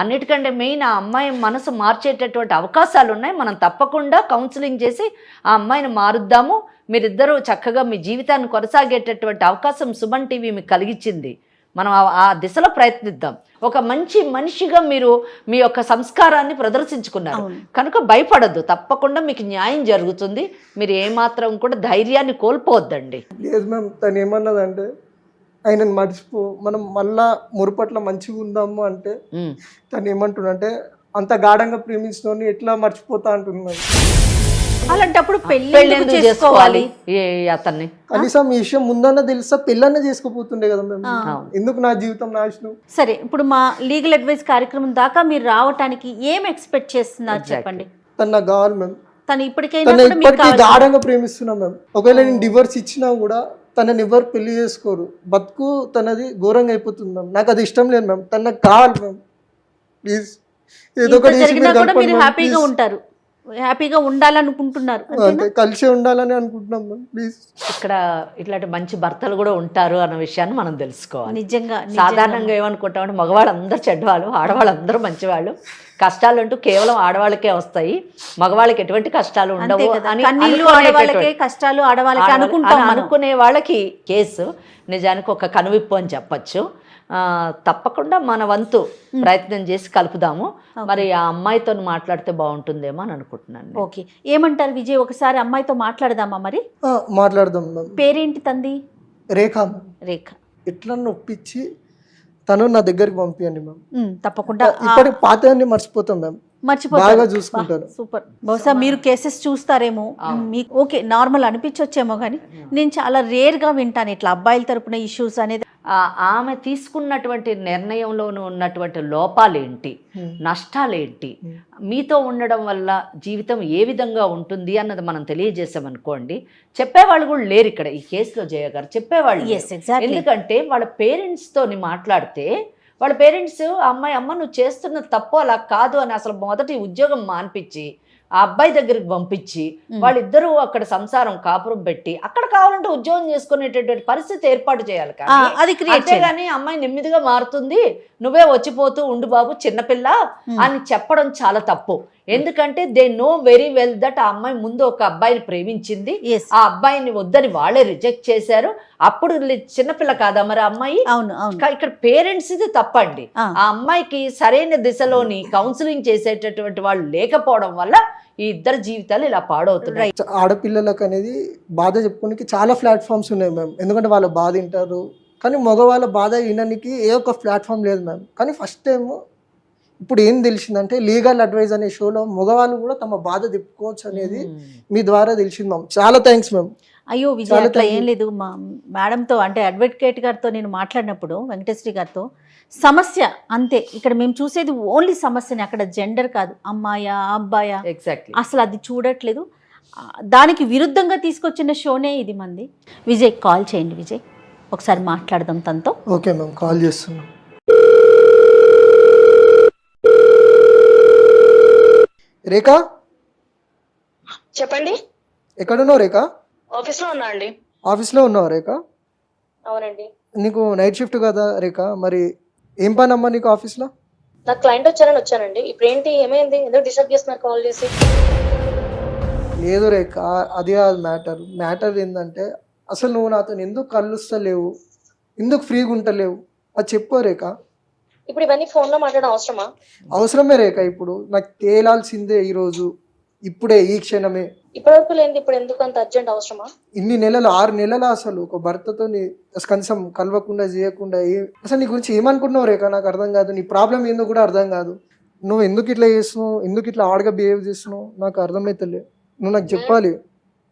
అన్నిటికంటే మెయిన్ ఆ అమ్మాయి మనసు మార్చేటటువంటి అవకాశాలు ఉన్నాయి. మనం తప్పకుండా కౌన్సిలింగ్ చేసి ఆ అమ్మాయిని మారుద్దాము. మీరిద్దరూ చక్కగా మీ జీవితాన్ని కొనసాగేటటువంటి అవకాశం సుమన్ టీవీ మీకు కలిగించింది. మనం ఆ దిశలో ప్రయత్నిద్దాం. ఒక మంచి మనిషిగా మీరు మీ యొక్క సంస్కారాన్ని ప్రదర్శించుకున్నారు కనుక భయపడద్దు, తప్పకుండా మీకు న్యాయం జరుగుతుంది. మీరు ఏమాత్రం కూడా ధైర్యాన్ని కోల్పోవద్దండి. లేదు మ్యామ్, తను ఏమన్నదంటే ఆయనను మర్చిపో, మనం మళ్ళా మురుపట్ల మంచిగా ఉందాము అంటే తను ఏమంటున్నంటే అంత గాఢంగా ప్రేమించిన ఎట్లా మర్చిపోతా అంటున్నాను. అలాంటప్పుడు పెళ్లి పెళ్ళి ఎందుకు ఎందుకు చేసుకోవాలి చేసుకోవాలి అతన్ని? కనీసం ఈ విషయం ముందన్న తెలుసా పెళ్ళన్న చేసుకోపోతుండే కదా మేము. ఎందుకు నా జీవితం నాశనం? సరే, ఇప్పుడు మా లీగల్ అడ్వైస్ కార్యక్రమం దాకా మీరు రావటానికి ఏం ఎక్స్పెక్ట్ చేస్తున్నారు చెప్పండి. తను నాకు కావాలి మ్యామ్. తను ఇప్పటికైనా తను కూడా మీకు ఇప్పటికీ కావాలి. గాఢంగా ప్రేమిస్తున్నాం మ్యామ్. ఒకవేళ నేను డివోర్స్ ఇచ్చినా కూడా తనని ఎవరు పెళ్లి చేసుకోరు, బతుకు తనది ఘోరంగా అయిపోతుంది మ్యామ్. నాకు అది ఇష్టం లేదు మ్యామ్, తను నాకు కావాలి మ్యామ్. ప్లీజ్ ఏదో ఇంత ఒకటి చేసి జరిగినా మీరు కూడా కలపండి మీరు మ్యామ్, హ్యాపీగా ప్లీజ్. ఉంటారు, హ్యాపీగా ఉండాలనుకుంటున్నారు అంతేనా? అంటే కలిసి ఉండాలని అనుకుంటున్నాం మ్యామ్, ప్లీజ్. ఇక్కడ ఇట్లాంటి మంచి భర్తలు కూడా ఉంటారు అన్న విషయాన్ని మనం తెలుసుకోవాలి. నిజంగా సాధారణంగా ఏమనుకుంటామంటే మగవాళ్ళందరూ చెడ్డవాళ్ళు, ఆడవాళ్ళందరూ మంచివాళ్ళు, కష్టాలు అంటూ కేవలం ఆడవాళ్ళకే వస్తాయి, మగవాళ్ళకి ఎటువంటి కష్టాలు అంతే ఉండవు కదా, అని కన్నీళ్ళు ఆడవాళ్ళకే, కష్టాలు ఆడవాళ్ళకే అనుకుంటాం మనం. అనుకునే వాళ్ళకి కేసు నిజానికి ఒక కనువిప్పు అని చెప్పచ్చు. తప్పకుండా మన వంతు ప్రయత్నం చేసి కలుపుదాము. మరి ఆ అమ్మాయితో మాట్లాడితే బాగుంటుందేమో అని అనుకుంటున్నాను. ఓకే, ఏమంటారు విజయ్, ఒకసారి అమ్మాయితో మాట్లాడదామా మరి? మాట్లాడదాం మ్యామ్. పేరేంటి తంది? రేఖ మ్యామ్. రేఖ. ఎట్లా ఒప్పించి తను నా దగ్గరికి పంపియండి మ్యామ్. తప్పకుండా. ఇప్పటికి పాత మర్చిపోతాం మ్యామ్, బాగా చూసుకుంటారు. సూపర్. బహుశా మీరు కేసెస్ చూస్తారేమో, మీకు ఓకే నార్మల్ అనిపించొచ్చేమో, కానీ నేను చాలా రేర్ గా వింటాను ఇట్లా అబ్బాయిల తరపున ఇష్యూస్ అనేది. ఆమె తీసుకున్నటువంటి నిర్ణయంలోనూ ఉన్నటువంటి లోపాలేంటి, నష్టాలేంటి, మీతో ఉండడం వల్ల జీవితం ఏ విధంగా ఉంటుంది అన్నది మనం తెలియజేసామనుకోండి, చెప్పేవాళ్ళు కూడా లేరు ఇక్కడ ఈ కేసులో. జయ గారు చెప్పేవాళ్ళు లేరు. ఎందుకంటే వాళ్ళ పేరెంట్స్తో మాట్లాడితే వాళ్ళ పేరెంట్స్ అమ్మ నువ్వు చేస్తున్న తప్పు అలా కాదు అని అసలు మొదటి ఉద్యోగం మాన్పించి ఆ అబ్బాయి దగ్గరికి పంపించి వాళ్ళిద్దరూ అక్కడ సంసారం కాపురం పెట్టి అక్కడ కావాలంటే ఉద్యోగం చేసుకునేటటువంటి పరిస్థితి ఏర్పాటు చేయాలి. కానీ అమ్మాయి నెమ్మదిగా మారుతుంది, నువ్వే వచ్చిపోతూ ఉండు బాబు చిన్నపిల్ల అని చెప్పడం చాలా తప్పు. ఎందుకంటే they know very well that ఆ అమ్మాయి ముందు ఒక అబ్బాయిని ప్రేమించింది, ఆ అబ్బాయిని వద్దని వాళ్ళే రిజెక్ట్ చేశారు. అప్పుడు చిన్నపిల్ల కాదా మరి అమ్మాయి? ఇక్కడ పేరెంట్స్ ఇది తప్పండి. ఆ అమ్మాయికి సరైన దిశలోని కౌన్సిలింగ్ చేసేటటువంటి వాళ్ళు లేకపోవడం వల్ల ఈ ఇద్దరు జీవితాలు ఇలా పాడవుతున్నాయి. ఆడపిల్లలకు అనేది బాధ చెప్పుకోనికి చాలా ప్లాట్ఫామ్స్ ఉన్నాయి మ్యామ్, ఎందుకంటే వాళ్ళ బాధ వింటారు. కానీ మగవాళ్ళ బాధ వినడానికి ఏ ఒక్క ప్లాట్ఫామ్ లేదు మ్యామ్. కానీ ఫస్ట్ టైం ఇప్పుడు ఏం తెలిసిందంటే లీగల్ అడ్వైజ్ అనే షోలో మగవాళ్ళు కూడా తమ బాధ తిప్పుకోవచ్చు అనేది మీ ద్వారా తెలిసింది మ్యామ్. చాలా థ్యాంక్స్ మ్యామ్. అయ్యో విజయ్, అట్లా ఏం లేదు. మా మేడంతో అంటే అడ్వకేట్ గారితో నేను మాట్లాడినప్పుడు, వెంకటేశ్వరి గారితో, సమస్య అంతే. ఇక్కడ మేము చూసేది ఓన్లీ సమస్యని, అక్కడ జెండర్ కాదు, అమ్మాయా అబ్బాయా ఎగ్జాక్ట్లీ అసలు అది చూడట్లేదు. దానికి విరుద్ధంగా తీసుకొచ్చిన షోనే ఇది మంది. విజయ్ కాల్ చేయండి, విజయ్ ఒకసారి మాట్లాడదాం తనతో. ఓకే మ్యామ్, కాల్ చేస్తున్నాం. రేఖ చెప్పండి. ఎక్కడున్నావు రేఖ? ఆఫీస్ లో ఉన్నా అండి. ఆఫీస్లో ఉన్నావు రేఖ? అవునండి. నీకు నైట్ షిఫ్ట్ కదా రేఖ, మరి ఏం పని అమ్మా నీకు ఆఫీస్లో? నాకు క్లయింట్ వచ్చారని వచ్చానండి. ఇప్పుడు ఏంటి, ఏమైంది, ఎందుకు డిస్టర్బ్ చేస్తున్నారు కాల్ చేసి? లేదు రేఖ, అది కాదు మ్యాటర్ ఏంటంటే అసలు నువ్వు నాతో ఎందుకు కలుస్తలేవు, ఎందుకు ఫ్రీగా ఉంటలేవు అది చెప్పు రేఖ. ఇప్పుడు ఇవన్నీ ఫోన్ లో మాట్లాడడం అవసరమా? అవసరమే రేఖ, ఇప్పుడు నాకు తేలాల్సిందే ఈరోజు, ఇప్పుడే ఈ క్షణమే. ఇప్పటివరకు లేనిది ఇప్పుడు ఎందుకు అంత అర్జెంట్ అవసరమా? ఇన్ని నెలలు 6 నెలలు అసలు ఒక భర్తతో కనీసం కలవకుండా చేయకుండా అసలు నీ గురించి ఏమనుకుంటున్నావు రేఖ? నాకు అర్థం కాదు, నీ ప్రాబ్లం ఏందో కూడా అర్థం కాదు. నువ్వు ఎందుకు ఇట్లా చేస్తున్నావు, ఎందుకు ఇట్లా ఆడగా బిహేవ్ చేస్తున్నావు నాకు అర్థమైతలే. నువ్వు నాకు చెప్పాలి.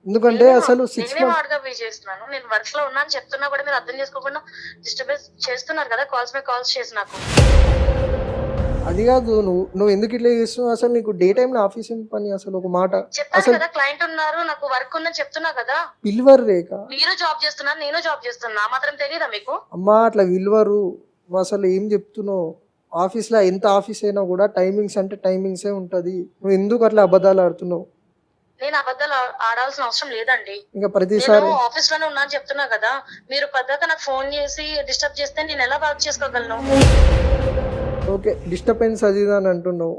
ఎందుకంటే అసలు 6 months చేస్తున్నాను, నేను వర్క్ లో ఉన్నాను చెప్తున్నా కూడా మీరు అర్థం చేసుకోకుండా డిస్టర్బెన్స్ చేస్తున్నారు కదా, కాల్స్ మీద కాల్స్ చేసి. నాకు అది కాదు, నువ్వు ఎందుకు ఇట్లా చేస్తున్నావు? అసలు నీకు డే టైమ్ లో ఆఫీస్ ఏం పని? అసలు ఒక మాట చెప్పాను కదా, క్లయింట్ ఉన్నారు, నాకు వర్క్ ఉందని చెప్తున్నా కదా. పిల్వర్ రేఖ, మీరు జాబ్ చేస్తున్నారు, నేను జాబ్ చేస్తున్నా, మాత్రం తెలియదా మీకు? అమ్మా అట్లా విల్వరు. అసలు ఏం చెప్తున్నావు? ఆఫీస్లో ఎంత ఆఫీస్ అయినా కూడా టైమింగ్స్ అంటే టైమింగ్సే ఉంటుంది. నువ్వు ఎందుకు అట్లా అబద్ధాలు ఆడుతున్నావు? నేను అబద్ధాలు ఆడాల్సిన అవసరం లేదండి. ఇంకా ప్రతిసారి ఆఫీస్ లోనే ఉన్నాను చెప్తున్నా కదా, మీరు పద్దాక నాకు ఫోన్ చేసి డిస్టర్బ్ చేస్తే నేను ఎలా వర్క్ చేసుకోగలను? ఓకే, డిస్టర్బెన్స్ అది అని అంటున్నావు.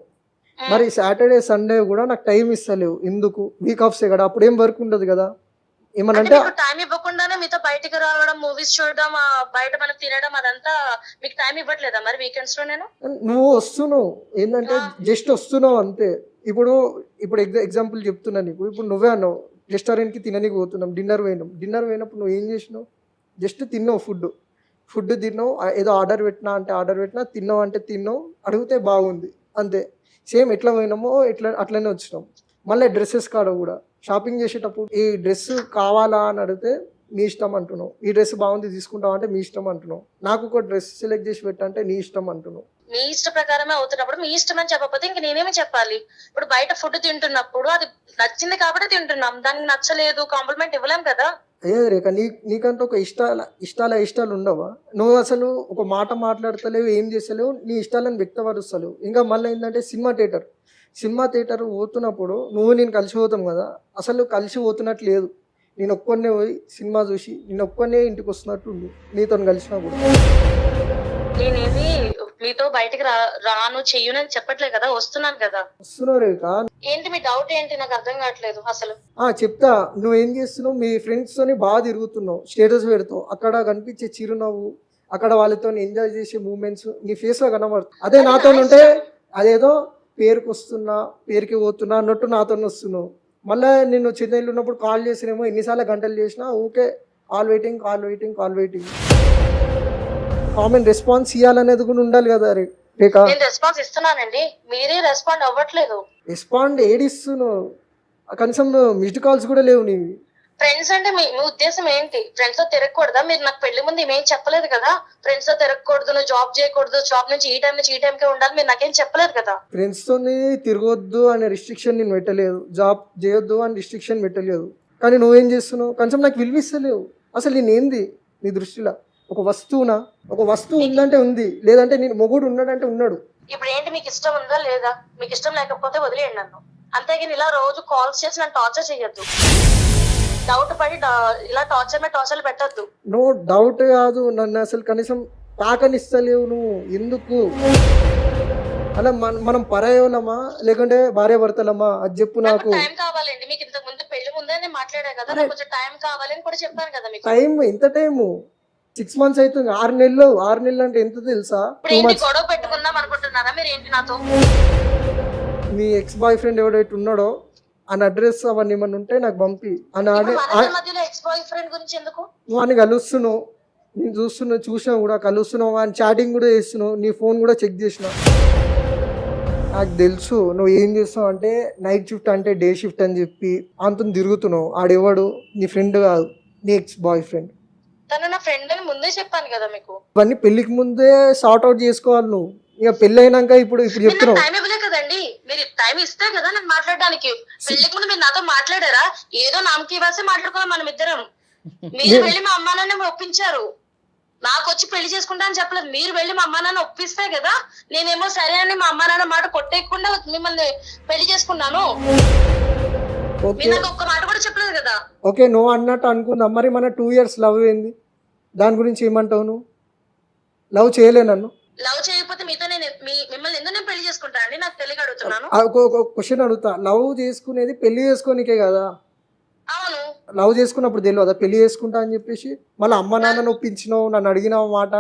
మరి సాటర్డే సండే కూడా నాకు టైం ఇస్తలేవు ఎందుకు? వీక్ ఆఫ్సే కదా, అప్పుడు ఏం వర్క్ ఉండదు కదా. ఏమనంటే టైం ఇవ్వకుండానే మీతో బయటికి రావడం, మూవీస్ చూడడం, బయట మనం తినడం అదంతా మీకు టైం ఇవ్వట్లేదా మరి వీకెండ్స్ లో? నేను నువ్వు వస్తున్నావు ఏంటంటే జస్ట్ వస్తున్నావు అంతే. ఇప్పుడు ఎగ్జాంపుల్ చెప్తున్నా నీకు. ఇప్పుడు నువ్వే అన్నావు రెస్టారెంట్కి తిననీకి పోతున్నాం, డిన్నర్ పోయినప్పుడు నువ్వు ఏం చేసినావు? జస్ట్ తిన్నావు, ఫుడ్ తిన్నావు, ఏదో ఆర్డర్ పెట్టినా అంటే ఆర్డర్ పెట్టినా, తిన్నావు అంటే తిన్నావు, అడిగితే బాగుంది అంతే. సేమ్ ఎట్లా పోయినామో అట్లనే వచ్చినాం. మళ్ళీ డ్రెస్సెస్ కాడ కూడా షాపింగ్ చేసేటప్పుడు ఈ డ్రెస్ కావాలా అని అడిగితే నీ ఇష్టం అంటున్నావు, ఈ డ్రెస్ బాగుంది తీసుకుంటావు అంటే మీ ఇష్టం అంటున్నావు, నాకు ఒక డ్రెస్ సెలెక్ట్ చేసి పెట్టంటే నీ ఇష్టం అంటున్నావు. మీ ఇష్ట ప్రకారమే అవుతున్నప్పుడు మీ ఇష్టం అని చెప్పకపోతే ఇంక నేనేమి చెప్పాలి? ఇప్పుడు బయట ఫుడ్ తింటున్నప్పుడు అది నచ్చింది కాబట్టి తింటున్నాం, దానికి నచ్చలేదు కాంప్లిమెంట్ ఇవ్వలేం కదా. అయ్యే రేఖ, నీకంటే ఒక ఇష్టాలు ఉండవా? నువ్వు అసలు ఒక మాట మాట్లాడతలేవు, ఏం చేస్తలేవు, నీ ఇష్టాలను వ్యక్తపరుస్తలేవు. ఇంకా మళ్ళీ ఏంటంటే సినిమా థియేటర్ పోతున్నప్పుడు నేను కలిసి పోతాం కదా, అసలు కలిసి పోతున్నట్టు లేదు. నేను ఒక్కనే పోయి సినిమా చూసి నేను ఒక్కనే ఇంటికి వస్తున్నట్టు ఉంది నీతో కలిసినా కూడా. నేనేమి మీతో బయటికి రాను చెయ్యనని చెప్పట్లేదు కదా, వస్తున్నాను కదా. వస్తున్నావు రేఖ. ఏంటి మీ డౌట్ ఏంటి? నాకు అర్థం కావట్లేదు అసలు. చెప్తా. నువ్వేం చేస్తున్నావు? మీ ఫ్రెండ్స్ తోని బాగా తిరుగుతున్నావు, స్టేటస్ పెడతావు, అక్కడ కనిపించే చిరునవ్వు, అక్కడ వాళ్ళతో ఎంజాయ్ చేసే మూమెంట్స్ నీ ఫేస్ లో కనబడుతుంది. అదే నాతో ఉంటే అదేదో పేరుకి పోతున్నా అన్నట్టు నాతో వస్తున్నావు. మళ్ళీ నేను చెన్నైలో ఉన్నప్పుడు కాల్ చేసినేమో ఎన్నిసార్లు గంటలు చేసినా ఊకే కాల్ వెయిటింగ్. కామన్ రెస్పాన్స్ ఇవ్వాలనేది కూడా ఉండాలి కదా రేఖ. నేను రెస్పాన్స్ ఇస్తున్నానండి, మీరే రెస్పాండ్ అవ్వట్లేదు. రెస్పాండ్ ఏడిస్తున్నావు, కనీసం మిస్డ్ కాల్స్ కూడా లేవు నీవి. ఫ్రెండ్స్ అంటే మీ ఉద్దేశం ఏంటి? ఫ్రెండ్స్ తో తిరగకూడదా? మీరు నాకు పెళ్లి ముందు ఏమేం చెప్పలేదు కదా, ఫ్రెండ్స్ తో తిరగకూడదు, నువ్వు జాబ్ చేయకూడదు, జాబ్ నుంచి ఈ టైం నుంచి ఈ టైంకే ఉండాలి, మీరు నాకేం చెప్పలేదు కదా. ఫ్రెండ్స్ తోని తిరగొద్దు అనే రిస్ట్రిక్షన్ నేను పెట్టలేదు, జాబ్ చేయొద్దు అని రిస్ట్రిక్షన్ పెట్టలేదు. కానీ నువ్వేం చేస్తున్నావు? కనీసం నాకు విలువిస్తలేవు. అసలు నేనేంది నీ దృష్టిలో? ఒక వస్తువు ఉందంటే ఉంది, లేదంటే నేను మొగుడు ఉన్నాడంటే ఉన్నాడు. ఇప్పుడు ఏంటి, మీకు ఇష్టం ఉందా లేదా? మీకు ఇష్టం లేకపోతే వదిలేయండి నన్ను, అంతేగాని ఇలా రోజు కాల్స్ చేసి నన్ను టార్చర్ చేయొద్దు. డౌట్ పడి ఇలా టార్చర్ పెట్టద్దు. నో డౌట్ కాదు, నన్ను అసలు కనీసం తాకనిస్తలేవు నువ్వు. ఎందుకు అలా? మనం పరాయోలమా లేకుంటే భార్య భర్తలమా? అది చెప్పు నాకు. టైం కావాలండి మీకు. ఇంతకు ముందు పెళ్లి ముందే నేను మాట్లాడా కదా, నాకు కొంచెం టైం కావాలని కూడా చెప్పాను కదా మీకు. టైం ఎంత టైము? 6 months అవుతుంది. 6 నెలలు అంటే ఎంత తెలుసా? గొడవ పెట్టుకుందాం అనుకుంటున్నారా మీరు ఏంటి నాతో? మీ ఎక్స్ బాయ్ ఫ్రెండ్ ఎవడైతే ఉన్నాడో అని అడ్రస్ అవన్నీ ఏమన్నా ఉంటే నాకు పంపి. నువ్వు అని కలుస్తున్నావు, నేను చూసినా కూడా కలుస్తున్నావు అని చాటింగ్ కూడా చేస్తున్నావు, నీ ఫోన్ కూడా చెక్ చేసిన. నాకు తెలుసు నువ్వు ఏం చేస్తావు అంటే నైట్ షిఫ్ట్ అంటే డే షిఫ్ట్ అని చెప్పి అంత తిరుగుతున్నావు. ఆడెవడు? నీ ఫ్రెండ్ కాదు, నీ ఎక్స్ బాయ్ ఫ్రెండ్. తను నా ఫ్రెండ్ అని ముందే చెప్పాను కదా మీకు. ఇవన్నీ పెళ్లికి ముందే సార్ట్ అవుట్ చేసుకోవాలి నువ్వు. ఇక పెళ్లి అయినాక ఇప్పుడు చెప్తున్నావు. టైం ఇవ్వలే కదండి, మీరు టైం ఇస్తే కదా నేను మాట్లాడడానికి. పెళ్లికి ముందు మీరు నాతో మాట్లాడారా? ఏదో నామకి ఇవ్వాల్సి మాట్లాడుకోవాలి మనం ఇద్దరం. మీరు వెళ్ళి మా అమ్మా నాన్న ఒప్పించారు, నాకు వచ్చి పెళ్లి చేసుకుంటా అని చెప్పలేదు. మీరు వెళ్ళి మా అమ్మా నాన్న ఒప్పిస్తే కదా నేనేమో సరే అని మా అమ్మా నాన్న మాట కొట్టేయకుండా మిమ్మల్ని పెళ్లి చేసుకున్నాను. మీరు నాకు ఒక్క మాట కూడా చెప్పలేదు కదా. ఓకే, నువ్వు అన్నట్టు అనుకుందాం. మరి మన 2 years లవ్ ఏంది? దాని గురించి ఏమంటావు? నువ్వు లవ్ చేయలే నన్ను. లవ్ చేయకపోతే మీతో నేను మిమ్మల్ని ఎందుకు నేను పెళ్లి చేసుకుంటా అండి? నాకు తెలియక అడుగుతున్నాను. ఒక క్వశ్చన్ అడుగుతా. లవ్ చేసుకునేది పెళ్లి చేసుకోనికే కదా? అవును. లవ్ చేసుకున్నప్పుడు తెలియదా పెళ్లి చేసుకుంటా అని చెప్పేసి? మళ్ళీ అమ్మ నాన్న ఒప్పించినావు, నన్ను అడిగినావు మాట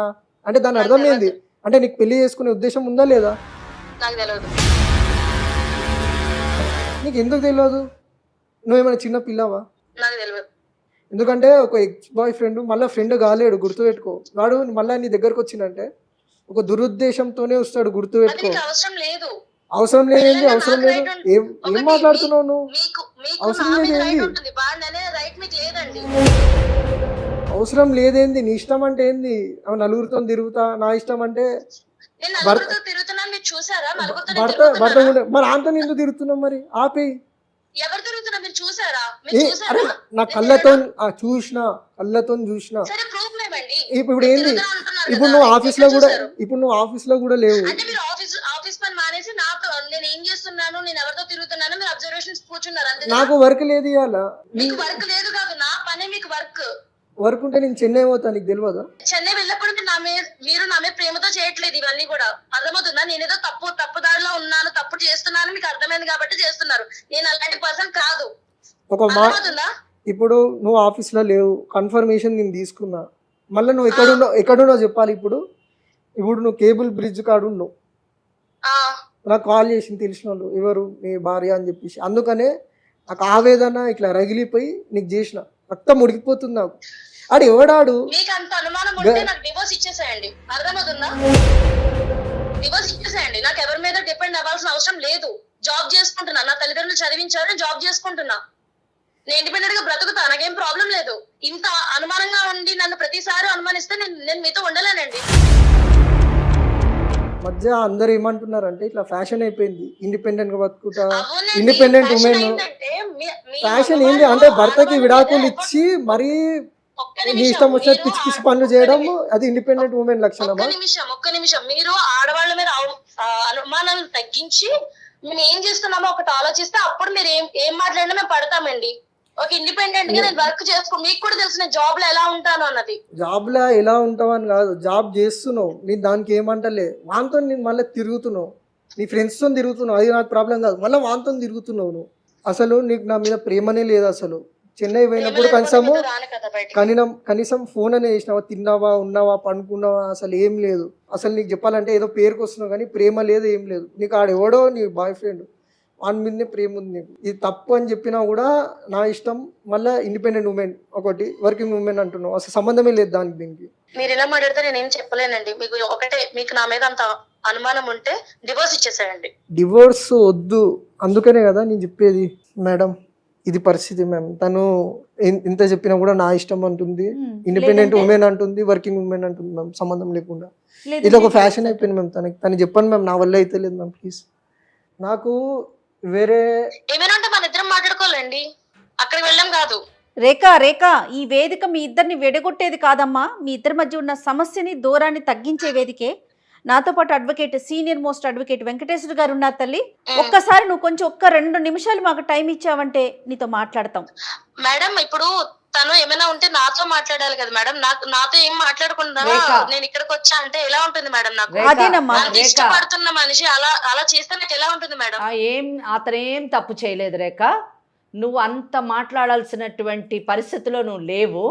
అంటే దాని అర్థం ఏంది? అంటే నీకు పెళ్లి చేసుకునే ఉద్దేశం ఉందా లేదా? నాకు తెలియదు. నీకు ఎందుకు తెలియదు? నువ్వేమైనా చిన్న పిల్లవా? నాకు తెలియదు. ఎందుకంటే ఒక ఎక్స్ బాయ్ ఫ్రెండ్ మళ్ళీ ఫ్రెండ్ కాలేడు, గుర్తుపెట్టుకో. వాడు మళ్ళీ నీ దగ్గరకు వచ్చిందంటే ఒక దురుద్దేశంతోనే వస్తాడు, గుర్తుపెట్టుకో. అవసరం లేదు. అవసరం లేదేంది? అవసరం లేదు. ఏం మాట్లాడుతున్నావు నువ్వు? అవసరం లేదేంది? అవసరం లేదేంది? నీ ఇష్టం అంటే ఏంది? నలుగురితో తిరుగుతా, నా ఇష్టం అంటే భర్త మరి అంతా ఎందుకు తిరుగుతున్నావు? మరి ఆపి. నా కళ్ళతో చూసిన. ఇప్పుడు ఏంది? ఇప్పుడు నువ్వు ఆఫీస్ లో కూడా లేవు. నాకు వర్క్ లేదు ఇవాళ. వర్క్ ఉంటే నేను చెన్నై పోతా, నీకు తెలియదా? చెన్నై వెళ్ళకుండా మీరు నా మీద ప్రేమతో చేయట్లేదు ఇవన్నీ కూడా, అర్థమవుతుందా? నేనేదో తప్పు దారిలో ఉన్నాను, తప్పు చేస్తున్నాను మీకు అర్థమైంది కాబట్టి చేస్తున్నారు. నేను అలాంటి పర్సన్ కాదు, అర్థమవుతుందా? ఇప్పుడు నువ్వు ఆఫీస్లో లేవు, కన్ఫర్మేషన్ నేను తీసుకున్నా, మళ్ళీ నువ్వు ఎక్కడున్నావు చెప్పాలి. ఇప్పుడు నువ్వు కేబుల్ బ్రిడ్జ్ కాడు ఉన్నావు, నాకు కాల్ చేసింది తెలిసిన వాళ్ళు, ఎవరు మీ భార్య అని చెప్పేసి. అందుకనే నాకు ఆవేదన ఇట్లా రగిలిపోయి నీకు చేసిన, రక్తం ఉడికిపోతుంది నాకు. ఆడు ఎవడాడు? మీకు అంత అనుమానం ఉంటే నాకు డివోర్స్ ఇచ్చేసేయండి, అర్థమవుతుందా? డివోర్స్ ఇచ్చేసేయండి, నాకు ఎవరి మీద డిపెండ్ అవ్వాల్సిన అవసరం లేదు. జాబ్ చేసుకుంటున్నా, నా తల్లిదండ్రులు చదివించారు, జాబ్ చేసుకుంటున్నా, నేను ఇండిపెండెంట్ గా బ్రతుకుతా, నాకేం ప్రాబ్లం లేదు. ఇంత అనుమానంగా ఉండి నన్ను ప్రతిసారి అనుమానిస్తే నేను మీతో ఉండలేనండి. మధ్య అందరు ఏమంటున్నారంటే ఇట్లా ఫ్యాషన్ అయిపోయింది, ఇండిపెండెంట్ గా బతుకుతా, ఇండిపెండెంట్ ఉమెన్. ఫ్యాషన్ ఏంటి అంటే భర్తకి విడాకులు ఇచ్చి మరీ నీ ఇష్టం వచ్చినట్టు పిచ్చి పిచ్చి పనులు చేయడం, అది ఇండిపెండెంట్ ఉమెన్ లక్షణమా? ఒక్క నిమిషం మీరు ఆడవాళ్ళ మీద అనుమానాలు తగ్గించి మేము ఏం చేస్తున్నామో ఒకటి ఆలోచిస్తే అప్పుడు మీరు ఏం మాట్లాడినా మేము పడతామండి. ఒక ఇండిపెండెంట్ గా నేను వర్క్ చేసుకో, మీకు కూడా తెలుసు నేను జాబ్ లో ఎలా ఉంటాను అన్నది. జాబ్ లో ఎలా ఉంటావు అని కాదు, జాబ్ చేస్తున్నావు, నేను దానికి ఏమంటలే. వాంతో నేను మళ్ళీ తిరుగుతున్నావు, నీ ఫ్రెండ్స్ తో తిరుగుతున్నావు, అది నాకు ప్రాబ్లం కాదు. మళ్ళీ వాంతో తిరుగుతున్నావు నువ్వు. అసలు నీకు నా మీద ప్రేమనే లేదు. అసలు చెన్నై పోయినప్పుడు కనీసం ఫోన్ అనే చేసినావా, తిన్నావా, ఉన్నావా, పనుకున్నావా, అసలు ఏం లేదు. అసలు నీకు చెప్పాలంటే ఏదో పేరుకు వస్తున్నావు కానీ ప్రేమ లేదు, ఏం లేదు. నీకు ఆడెవడో నీ బాయ్ ఫ్రెండ్, వాని మీదనే ప్రేమ ఉంది నీకు. ఇది తప్పు అని చెప్పినా కూడా నా ఇష్టం. మళ్ళీ ఇండిపెండెంట్ ఉమెన్ ఒకటి, వర్కింగ్ ఉమెన్ అంటున్నావు, అసలు సంబంధమే లేదు దానికి దీనికి. మీరు ఇలా మాట్లాడితే నేనేం చెప్పలేనండి. మీకు ఒకటే, మీకు నా మీద అంత అనుమానం ఉంటే డివోర్స్ ఇచ్చేసేయండి. డివోర్స్ వద్దు, అందుకనే కదా నేను చెప్పేది. మేడం ఇది పరిస్థితి మ్యామ్, తను ఎంత చెప్పినా కూడా నా ఇష్టం అంటుంది, ఇండిపెండెంట్ ఉమెన్ అంటుంది, వర్కింగ్ ఉమెన్ అంటుంది మ్యామ్, సంబంధం లేకుండా. ఇది ఒక ఫ్యాషన్ అయిపోయింది మ్యామ్. తను చెప్పండి మ్యామ్, నా వల్ల అయితే లేదు మ్యామ్, ప్లీజ్. నాకు వేరే ఏమైనా ఉంటే మన ఇద్దరం మాట్లాడుకోవాలండి, అక్కడికి వెళ్ళాం కాదు. రేఖ ఈ వేదిక మీ ఇద్దరిని విడగొట్టేది కాదమ్మా, మీ ఇద్దరి మధ్య ఉన్న సమస్యని దూరాన్ని తగ్గించే వేదికే. నాతో పాటు advocate, senior most advocate Venkateswara గారు ఉన్నారు తల్లి. ఒక్కసారి నువ్వు కొంచెం 2 నిమిషాలు మాకు టైం ఇచ్చావంటే నీతో మాట్లాడతాం. మేడం ఇప్పుడు తను ఏమైనా ఉంటే నాతో మాట్లాడాలి కదా మేడం, నాతో ఏం మాట్లాడకుండా నేను ఇక్కడికి వచ్చా అంటే ఎలా ఉంటుంది మేడం? నాకు అదేనమ్మా, ఇష్టపడుతున్న మనిషి అలా చేస్తే నాకు ఎలా ఉంటుంది మేడం? అతనేం తప్పు చేయలేదు రేఖ, నువ్వు అంత మాట్లాడాల్సినటువంటి పరిస్థితిలో నువ్వు లేవు,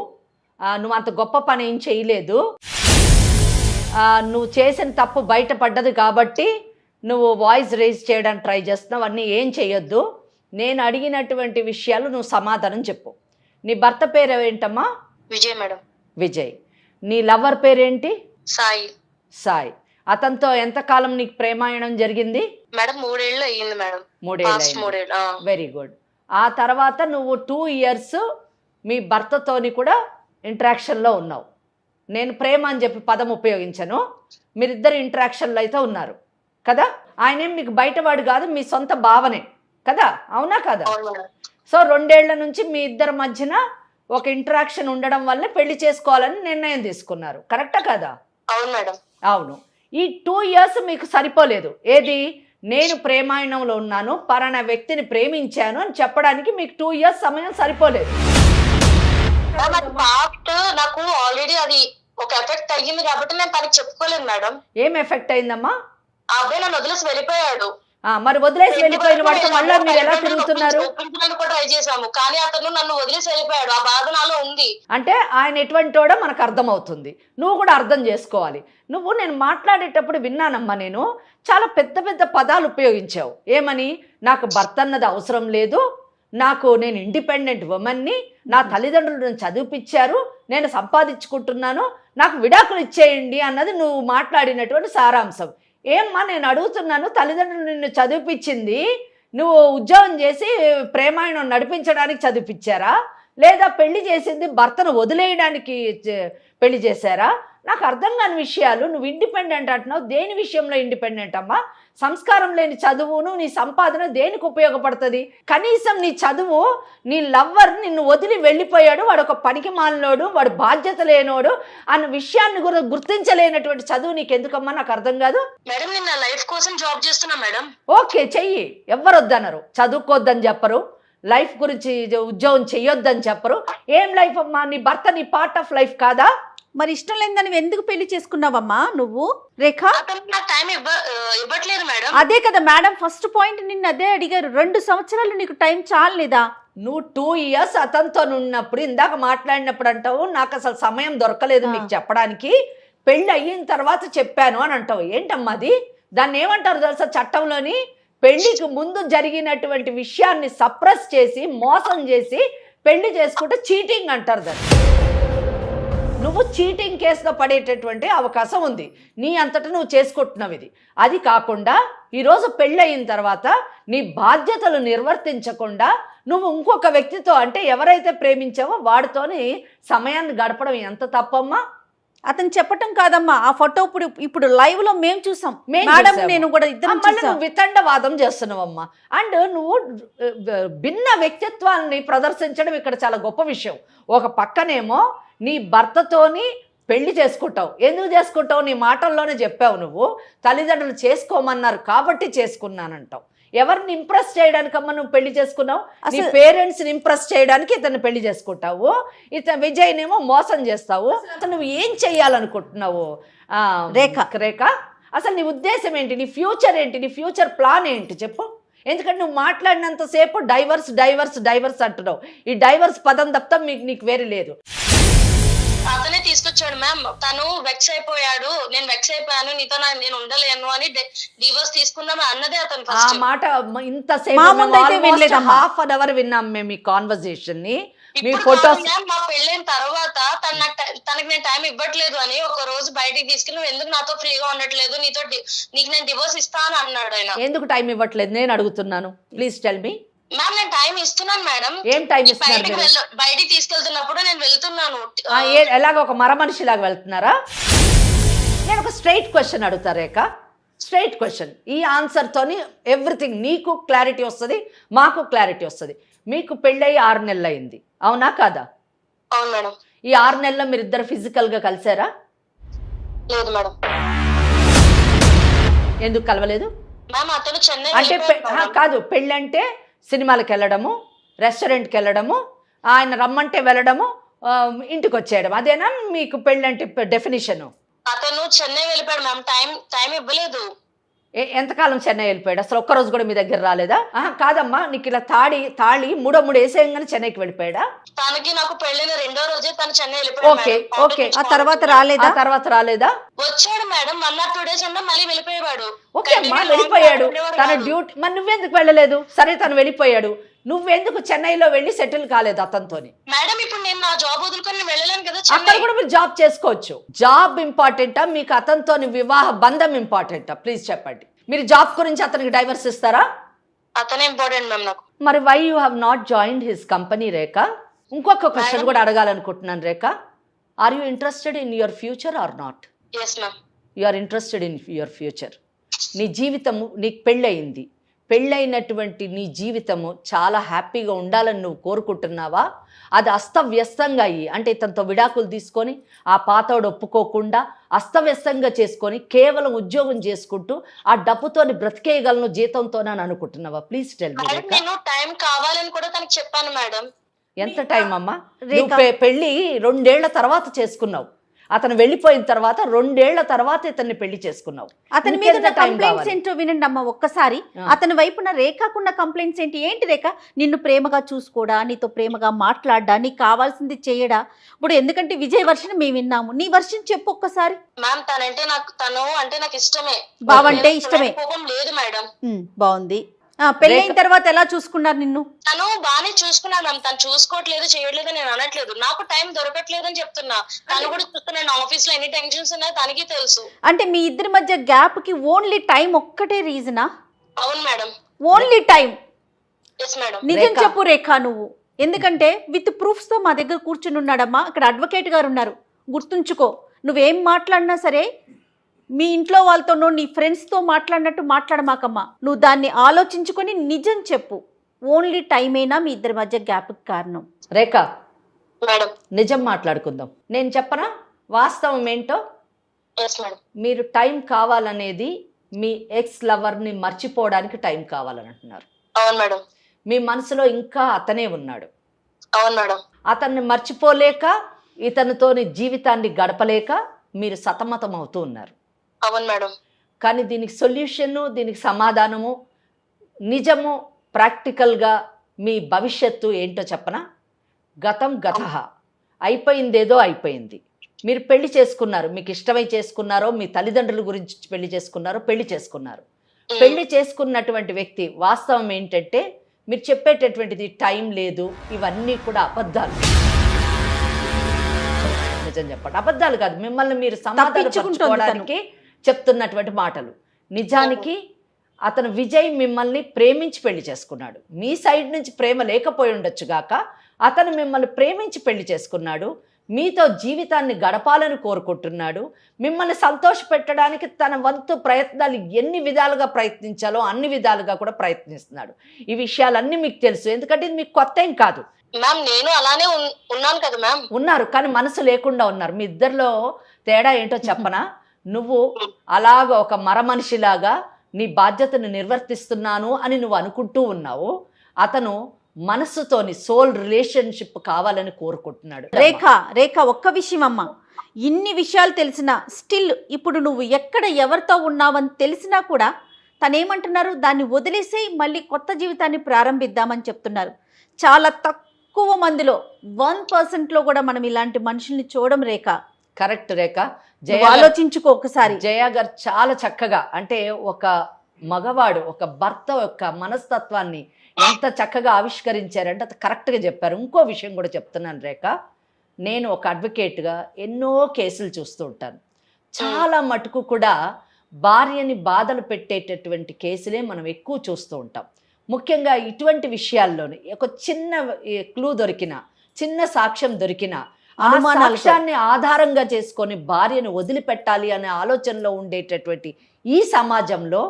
నువ్వు అంత గొప్ప పని ఏం చేయలేదు. నువ్వు చేసిన తప్పు బయటపడ్డది కాబట్టి నువ్వు వాయిస్ రేజ్ చేయడానికి ట్రై చేస్తున్నావు. అన్నీ ఏం చేయొద్దు. నేను అడిగినటువంటి విషయాలు నువ్వు సమాధానం చెప్పు. నీ భర్త పేరు ఏంటమ్మా? విజయ్ మేడం. విజయ్. నీ లవర్ పేరేంటి? సాయి. అతనితో ఎంతకాలం నీకు ప్రేమాయణం జరిగింది? మేడం 3 ఏళ్ళు అయ్యింది మేడం. 3 ఏళ్ళు. Very good. ఆ తర్వాత నువ్వు 2 years మీ భర్తతోని కూడా ఇంటరాక్షన్లో ఉన్నావు. నేను ప్రేమ అని చెప్పి పదం ఉపయోగించను, మీరిద్దరు ఇంటరాక్షన్లో అయితే ఉన్నారు కదా. ఆయనేం మీకు బయటవాడు కాదు, మీ సొంత భావనే కదా, అవునా కదా? సో 2 ఏళ్ల నుంచి మీ ఇద్దరి మధ్యన ఒక ఇంటరాక్షన్ ఉండడం వల్ల పెళ్లి చేసుకోవాలని నిర్ణయం తీసుకున్నారు, కరెక్టా కదా? అవును మేడం. అవును. ఈ 2 years మీకు సరిపోలేదు. ఏది? నేను ప్రేమాయణంలో ఉన్నాను, పలానా వ్యక్తిని ప్రేమించాను అని చెప్పడానికి మీకు 2 years సమయం సరిపోలేదు. నాకు ఆల్రెడీ అది ఒక ఎఫెక్ట్ అయ్యింది కాబట్టి నేను తనకి చెప్పుకోలేదు మేడం. ఏం ఎఫెక్ట్ అయిందమ్మా? ఆ అబ్బాయి నన్ను వదిలేసి వెళ్ళిపోయాడు. మరి వదిలేసి వెళ్ళిపోయిన వాడితో మళ్ళీ మీరు ఎలా తిరుగుతున్నారు? ట్రై చేసాము కానీ అతను నన్ను వదిలేసి వెళ్ళిపోయాడు. ఆ బాధ నాలో ఉంది. అంటే ఆయన ఎటువంటివాడో మనకు అర్థమవుతుంది, నువ్వు కూడా అర్థం చేసుకోవాలి. నువ్వు నేను మాట్లాడేటప్పుడు విన్నానమ్మా, నేను చాలా పెద్ద పెద్ద పదాలు ఉపయోగించావు. ఏమని? నాకు భర్త అన్నది అవసరం లేదు, నేను ఇండిపెండెంట్ ఉమెన్ని, నా తల్లిదండ్రులు నన్ను చదివిపించారు, నేను సంపాదించుకుంటున్నాను, నాకు విడాకులు ఇచ్చేయండి అన్నది నువ్వు మాట్లాడినటువంటి సారాంశం. ఏమ్మా నేను అడుగుతున్నాను, తల్లిదండ్రులు నిన్ను చదివిపించింది నువ్వు ఉద్యోగం చేసి ప్రేమాయణం నడిపించడానికి చదివిపించారా, లేదా పెళ్లి చేసింది భర్తను వదిలేయడానికి పెళ్లి చేశారా? నాకు అర్థం కాని విషయాలు. నువ్వు ఇండిపెండెంట్ అంటున్నావు, దేని విషయంలో ఇండిపెండెంట్ అమ్మా? సంస్కారం లేని చదువును నీ సంపాదన దేనికి ఉపయోగపడుతుంది? కనీసం నీ చదువు, నీ లవ్వర్ నిన్ను వదిలి వెళ్ళిపోయాడు, వాడు ఒక పనికి మాలినోడు, వాడు బాధ్యత లేనోడు అన్న విషయాన్ని కూడా గుర్తించలేనటువంటి చదువు నీకు ఎందుకమ్మా? నాకు అర్థం కాదు. మేడం నేను నా లైఫ్ కోసం జాబ్ చేస్తున్నా మేడం. ఓకే, చెయ్యి, ఎవ్వరు వద్దన్నారు, చదువుకోవద్దని చెప్పరు, లైఫ్ గురించి ఉద్యోగం చెయ్యొద్దని చెప్పరు. ఏం లైఫ్ అమ్మా? నీ భర్త నీ పార్ట్ ఆఫ్ లైఫ్ కాదా? మరి ఇష్టం లేదని నువ్వు ఎందుకు పెళ్లి చేసుకున్నావమ్మా నువ్వు రేఖ? అతను నాకు టైం ఇవ్వట్లేదు మేడం. అదే కదా మేడం ఫస్ట్ పాయింట్, నిన్ను అదే అడిగారు. 2 సంవత్సరాలు నీకు టైం చాలలేదా? నువ్వు 2 years అతనితో ఉన్నప్పుడు ఇందాక మాట్లాడినప్పుడు అంటావు నాకు అసలు సమయం దొరకలేదు మీకు చెప్పడానికి, పెళ్ళి అయిన తర్వాత చెప్పాను అని అంటావు. ఏంటమ్మా అది? దాన్ని ఏమంటారు తెలుసా చట్టంలోని? పెళ్లికి ముందు జరిగినటువంటి విషయాన్ని సప్రెస్ చేసి మోసం చేసి పెళ్లి చేసుకుంటే చీటింగ్ అంటారు దాన్ని. నువ్వు చీటింగ్ కేసులో పడేటటువంటి అవకాశం ఉంది. నీ అంతటా నువ్వు చేసుకుంటున్నావు ఇది. అది కాకుండా ఈరోజు పెళ్ళి అయిన తర్వాత నీ బాధ్యతలు నిర్వర్తించకుండా నువ్వు ఇంకొక వ్యక్తితో, అంటే ఎవరైతే ప్రేమించావో వాడితోని సమయాన్ని గడపడం ఎంత తప్పమ్మా? అతను చెప్పటం కాదమ్మా, ఆ ఫోటో ఇప్పుడు లైవ్ లో మేము చూసాం మేడం, నేను కూడా ఇద్దరం చూసాం. నువ్వు వితండవాదం చేస్తున్నావమ్మా. అండ్ నువ్వు భిన్న వ్యక్తిత్వాన్ని ప్రదర్శించడం ఇక్కడ చాలా గొప్ప విషయం. ఒక పక్కనేమో నీ భర్తతోని పెళ్లి చేసుకుంటావు. ఎందుకు చేసుకుంటావు? నీ మాటల్లోనే చెప్పావు. నువ్వు తల్లిదండ్రులు చేసుకోమన్నారు కాబట్టి చేసుకున్నానంటావు. ఎవరిని ఇంప్రెస్ చేయడానికమ్మా నువ్వు పెళ్లి చేసుకున్నావు? నీ పేరెంట్స్ని ఇంప్రెస్ చేయడానికి ఇతన్ని పెళ్లి చేసుకుంటావు. ఇతను విజయ్నేమో మోసం చేస్తావు. అసలు నువ్వు ఏం చెయ్యాలనుకుంటున్నావు రేఖ? అసలు నీ ఉద్దేశం ఏంటి? నీ ఫ్యూచర్ ఏంటి? నీ ఫ్యూచర్ ప్లాన్ ఏంటి చెప్పు. ఎందుకంటే నువ్వు మాట్లాడినంతసేపు డైవర్స్ డైవర్స్ డైవర్స్ అంటున్నావు. ఈ డైవర్స్ పదం తప్ప నీకు వేరే లేదు. అతనే తీసుకొచ్చాడు మ్యామ్. తను వెక్స్ అయిపోయాడు, నేను వెక్స్ అయిపోయాను, నీతో నేను ఉండలేను అని డివోర్స్ తీసుకుందాం అన్నదే అతను. ఆ మాట ఇంతసేపు హాఫ్ అన్ అవర్ విన్నాం మేము ఈ కాన్వర్సేషన్ ని. మీ ఫోటోస్ మా పెళ్ళైన తర్వాత తనకి నేను టైం ఇవ్వట్లేదు అని ఒక రోజు బయటికి తీసుకెళ్ళి నువ్వు ఎందుకు నాతో ఫ్రీగా ఉండట్లేదు, నీకు నేను డివోర్స్ ఇస్తాను అన్నాడు ఆయన. ఎందుకు టైం ఇవ్వట్లేదు నేను అడుగుతున్నాను, ప్లీజ్ టెల్ మీ. మ్యామ్ నేను టైం ఇస్తున్నాను మేడం. ఏం టైం ఇస్తున్నారు? బయటికి తీసుకెళ్తున్నప్పుడు నేను వెళ్తున్నాను. ఎలాగ ఒక మర మనిషిలాగా వెళ్తున్నారా? నేను ఒక స్ట్రైట్ క్వశ్చన్ అడుగుతా రేఖ, స్ట్రైట్ క్వశ్చన్. ఈ ఆన్సర్తోని ఎవ్రీథింగ్ నీకు క్లారిటీ వస్తుంది, మాకు క్లారిటీ వస్తుంది. మీకు పెళ్ళయి 6 నెలలు అయింది, అవునా కాదా? అవును మేడం. ఈ 6 నెలల్లో మీరు ఇద్దరు ఫిజికల్ గా కలిసారా? లేదు మేడం. ఎందుకు కలవలేదు? మ్యామ్ అతను చెన్నై అంటే కాదు, పెళ్ళంటే సినిమాలకు వెళ్ళడము, రెస్టారెంట్కి వెళ్ళడము, ఆయన రమ్మంటే వెళ్ళడము, ఇంటికి వచ్చేయడం, అదేనా మీకు పెళ్ళంటే డెఫినిషన్? అతను చెన్నై వెళ్ళిపోయాడు మ్యామ్. టైం ఇవ్వలేదు. ఎంతకాలం చెన్నై వెళ్ళిపోయాడు? అసలు ఒక్కరోజు కూడా మీ దగ్గర రాలేదా? కాదమ్మా, నీకు ఇలా తాళి మూడో వేసేయంగానే చెన్నైకి వెళ్ళిపోయాడా? తనకి నాకు పెళ్ళిన 2వ రోజే తను చెన్నై వెళ్ళిపోయాడు. ఓకే. ఆ తర్వాత రాలేదా? వచ్చాడు మేడం, 1 or 2 days ఉన్నా మళ్ళీ వెళ్ళిపోయాడు. ఓకే అమ్మా, వెళ్ళిపోయాడు. తన డ్యూటీ. మరి నువ్వెందుకు వెళ్ళలేదు? సరే తను వెళ్ళిపోయాడు, నువ్వెందుకు చెన్నైలో వెళ్ళి సెటిల్ కాలేదు అతనితోని? మేడం ఇప్పుడు నేను నా జాబ్ వదులుకొని వెళ్ళలేను కదా. అక్కడ కూడా మీరు జాబ్ చేసుకోవచ్చు. జాబ్ ఇంపార్టెంటా మీకు అతనితోని వివాహ బంధం ఇంపార్టెంటా? ప్లీజ్ చెప్పండి. మీరు జాబ్ గురించి అతనికి డైవర్స్ ఇస్తారా? అతనే ఇంపార్టెంట్ మ్యామ్ నాకు. మరి why you have not joined his company Rekha? ఇంకొక క్వశ్చన్ కూడా అడగాలనుకుంటున్నాను Rekha. Are you interested in your future or not? yes ma'am. You are interested in your future. నీ జీవితము, నీకు పెళ్ళయింది, పెళ్ళైనటువంటి నీ జీవితము చాలా హ్యాపీగా ఉండాలని నువ్వు కోరుకుంటున్నావా? అది అస్తవ్యస్తంగా అయ్యి, అంటే ఇతనితో విడాకులు తీసుకొని ఆ పాతోడు ఒప్పుకోకుండా అస్తవ్యస్తంగా చేసుకొని కేవలం ఉద్యోగం చేసుకుంటూ ఆ డబ్బుతోని బ్రతికేయగలను జీతంతోనని అనుకుంటున్నావా? Please tell me. నేను టైం కావాలని కూడా తనకి చెప్పాను మేడం. ఎంత టైం అమ్మా? పెళ్ళి 2 ఏళ్ల తర్వాత చేసుకున్నావు. అతను వెళ్ళిపోయిన తర్వాత 2 ఏళ్ల తర్వాత ఇతన్ని పెళ్లి చేసుకున్నావు. అతని మీద కంప్లైంట్స్ ఏంటో వినండి అమ్మ ఒక్కసారి. అతని వైపున రేఖకున్న కంప్లైంట్స్ ఏంటి రేఖ? నిన్ను ప్రేమగా చూసుకోడా, నీతో ప్రేమగా మాట్లాడా, నీకు కావాల్సింది చేయడా? ఇప్పుడు ఎందుకంటే విజయ్ వర్షన్ మేము విన్నాము, నీ వర్షన్ చెప్పు ఒక్కసారి. మ్యామ్ తను అంటే నాకు ఇష్టమే. బావంటే ఇష్టమే. కోపం లేదు మేడం. బాగుంది. పెళ్ళైన తర్వాత ఎలా చూసుకున్నారు నిన్ను? తను బానే చూసుకున్నాను మ్యామ్. తను చూసుకోవట్లేదు చేయట్లేదు నేను అనట్లేదు, నాకు టైం దొరకట్లేదు అని చెప్తున్నా. తను కూడా చూస్తున్నాను, ఆఫీస్ లో ఎన్ని టెన్షన్స్ ఉన్నాయో తనకి తెలుసు. అంటే మీ ఇద్దరి మధ్య గ్యాప్ కి ఓన్లీ టైం ఒక్కటే రీజనా? అవును madam. Only time? Yes madam. నిజం చెప్పు రేఖ నువ్వు. ఎందుకంటే విత్ ప్రూఫ్స్ తో మా దగ్గర కూర్చుని ఉన్నాడమ్మా. అక్కడ అడ్వకేట్ గారు ఉన్నారు, గుర్తుంచుకో. నువ్వేం మాట్లాడినా సరే మీ ఇంట్లో వాళ్ళతోనో నీ ఫ్రెండ్స్తో మాట్లాడినట్టు మాట్లాడమాకమ్మా. నువ్వు దాన్ని ఆలోచించుకొని నిజం చెప్పు. ఓన్లీ టైమేనా మీ ఇద్దరి మధ్య గ్యాప్కి కారణం? రేఖ మేడం నిజం మాట్లాడుకుందాం. నేను చెప్పనా వాస్తవం ఏంటో? మీరు టైం కావాలనేది మీ ఎక్స్ లవర్ని మర్చిపోవడానికి టైం కావాలని అంటున్నారు. అవును మేడం. మీ మనసులో ఇంకా అతనే ఉన్నాడు. అవును మేడం. అతన్ని మర్చిపోలేక ఇతనితోని జీవితాన్ని గడపలేక మీరు సతమతం అవుతూ ఉన్నారు. అవును మేడం. కానీ దీనికి సొల్యూషను, దీనికి సమాధానము, నిజము, ప్రాక్టికల్గా మీ భవిష్యత్తు ఏంటో చెప్పనా? గతం గతః, అయిపోయిందేదో అయిపోయింది. మీరు పెళ్లి చేసుకున్నారు, మీకు ఇష్టమై చేసుకున్నారో, మీ తల్లిదండ్రుల గురించి పెళ్లి చేసుకున్నారో, పెళ్లి చేసుకున్నారు. పెళ్లి చేసుకున్నటువంటి వ్యక్తి వాస్తవం ఏంటంటే మీరు చెప్పేటటువంటిది టైం లేదు, ఇవన్నీ కూడా అబద్ధాలు. నిజం చెప్పండి, అబద్ధాలు కాదు, మిమ్మల్ని మీరు సమాధానపరచుకోవడానికి చెప్తున్నటువంటి మాటలు. నిజానికి అతను విజయ్ మిమ్మల్ని ప్రేమించి పెళ్లి చేసుకున్నాడు. మీ సైడ్ నుంచి ప్రేమ లేకపోయి ఉండొచ్చు గాక, అతను మిమ్మల్ని ప్రేమించి పెళ్లి చేసుకున్నాడు. మీతో జీవితాన్ని గడపాలని కోరుకుంటున్నాడు. మిమ్మల్ని సంతోష పెట్టడానికి తన వంతు ప్రయత్నాలు ఎన్ని విధాలుగా ప్రయత్నించాలో అన్ని విధాలుగా కూడా ప్రయత్నిస్తున్నాడు. ఈ విషయాలన్నీ మీకు తెలుసు, ఎందుకంటే ఇది మీకు కొత్త ఏం కాదు. మ్యామ్ నేను అలానే ఉన్నాను కదా మ్యామ్. ఉన్నారు, కానీ మనసు లేకుండా ఉన్నారు. మీ ఇద్దరిలో తేడా ఏంటో చెప్పనా? నువ్వు అలాగ ఒక మరమనిషిలాగా నీ బాధ్యతను నిర్వర్తిస్తున్నాను అని నువ్వు అనుకుంటూ ఉన్నావు. అతను మనసుతోని సోల్ రిలేషన్షిప్ కావాలని కోరుకుంటున్నాడు. రేఖ ఒక్క విషయం అమ్మ, ఇన్ని విషయాలు తెలిసినా స్టిల్ ఇప్పుడు నువ్వు ఎక్కడ ఎవరితో ఉన్నావని తెలిసినా కూడా తనేమంటున్నారు, దాన్ని వదిలేసి మళ్ళీ కొత్త జీవితాన్ని ప్రారంభిద్దామని చెప్తున్నారు. చాలా తక్కువ మందిలో 1%లో కూడా మనం ఇలాంటి మనుషుల్ని చూడడం. రేఖ కరెక్ట్. రేఖ ఆలోచించుకో ఒకసారి. జయ గారు చాలా చక్కగా, అంటే ఒక మగవాడు ఒక భర్త యొక్క మనస్తత్వాన్ని ఎంత చక్కగా ఆవిష్కరించారంటే అది కరెక్ట్గా చెప్పారు. ఇంకో విషయం కూడా చెప్తున్నాను రేఖ, నేను ఒక అడ్వకేట్గా ఎన్నో కేసులు చూస్తూ ఉంటాను. చాలా మటుకు కూడా భార్యని బాధలు పెట్టేటటువంటి కేసులే మనం ఎక్కువ చూస్తూ ఉంటాం. ముఖ్యంగా ఇటువంటి విషయాల్లోనే ఒక చిన్న క్లూ దొరికినా, చిన్న సాక్ష్యం దొరికినా, ఆ సాక్ష్యాన్ని ఆధారంగా చేసుకొని భార్యను వదిలిపెట్టాలి అనే ఆలోచనలో ఉండేటటువంటి ఈ సమాజంలో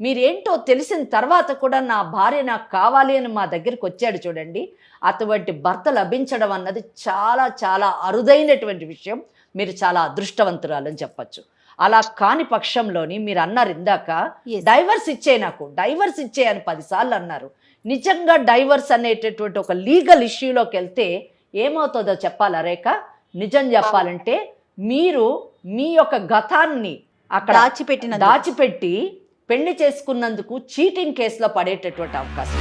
మీరేంటో తెలిసిన తర్వాత కూడా నా భార్య నాకు కావాలి అని మా దగ్గరికి వచ్చాడు చూడండి, అటువంటి భర్త లభించడం అన్నది చాలా చాలా అరుదైనటువంటి విషయం. మీరు చాలా అదృష్టవంతురాలని చెప్పచ్చు. అలా కాని పక్షంలోని మీరు అన్నారు ఇందాక, డైవర్స్ ఇచ్చే, నాకు డైవర్స్ ఇచ్చే అని 10 సార్లు అన్నారు. నిజంగా డైవర్స్ అనేటటువంటి ఒక లీగల్ ఇష్యూలోకి వెళ్తే ఏమవుతుందో చెప్పాలా రేఖ? నిజం చెప్పాలంటే మీరు మీ యొక్క గతాన్ని అక్కడ దాచిపెట్టి పెళ్లి చేసుకున్నందుకు చీటింగ్ కేసులో పడేటటువంటి అవకాశం.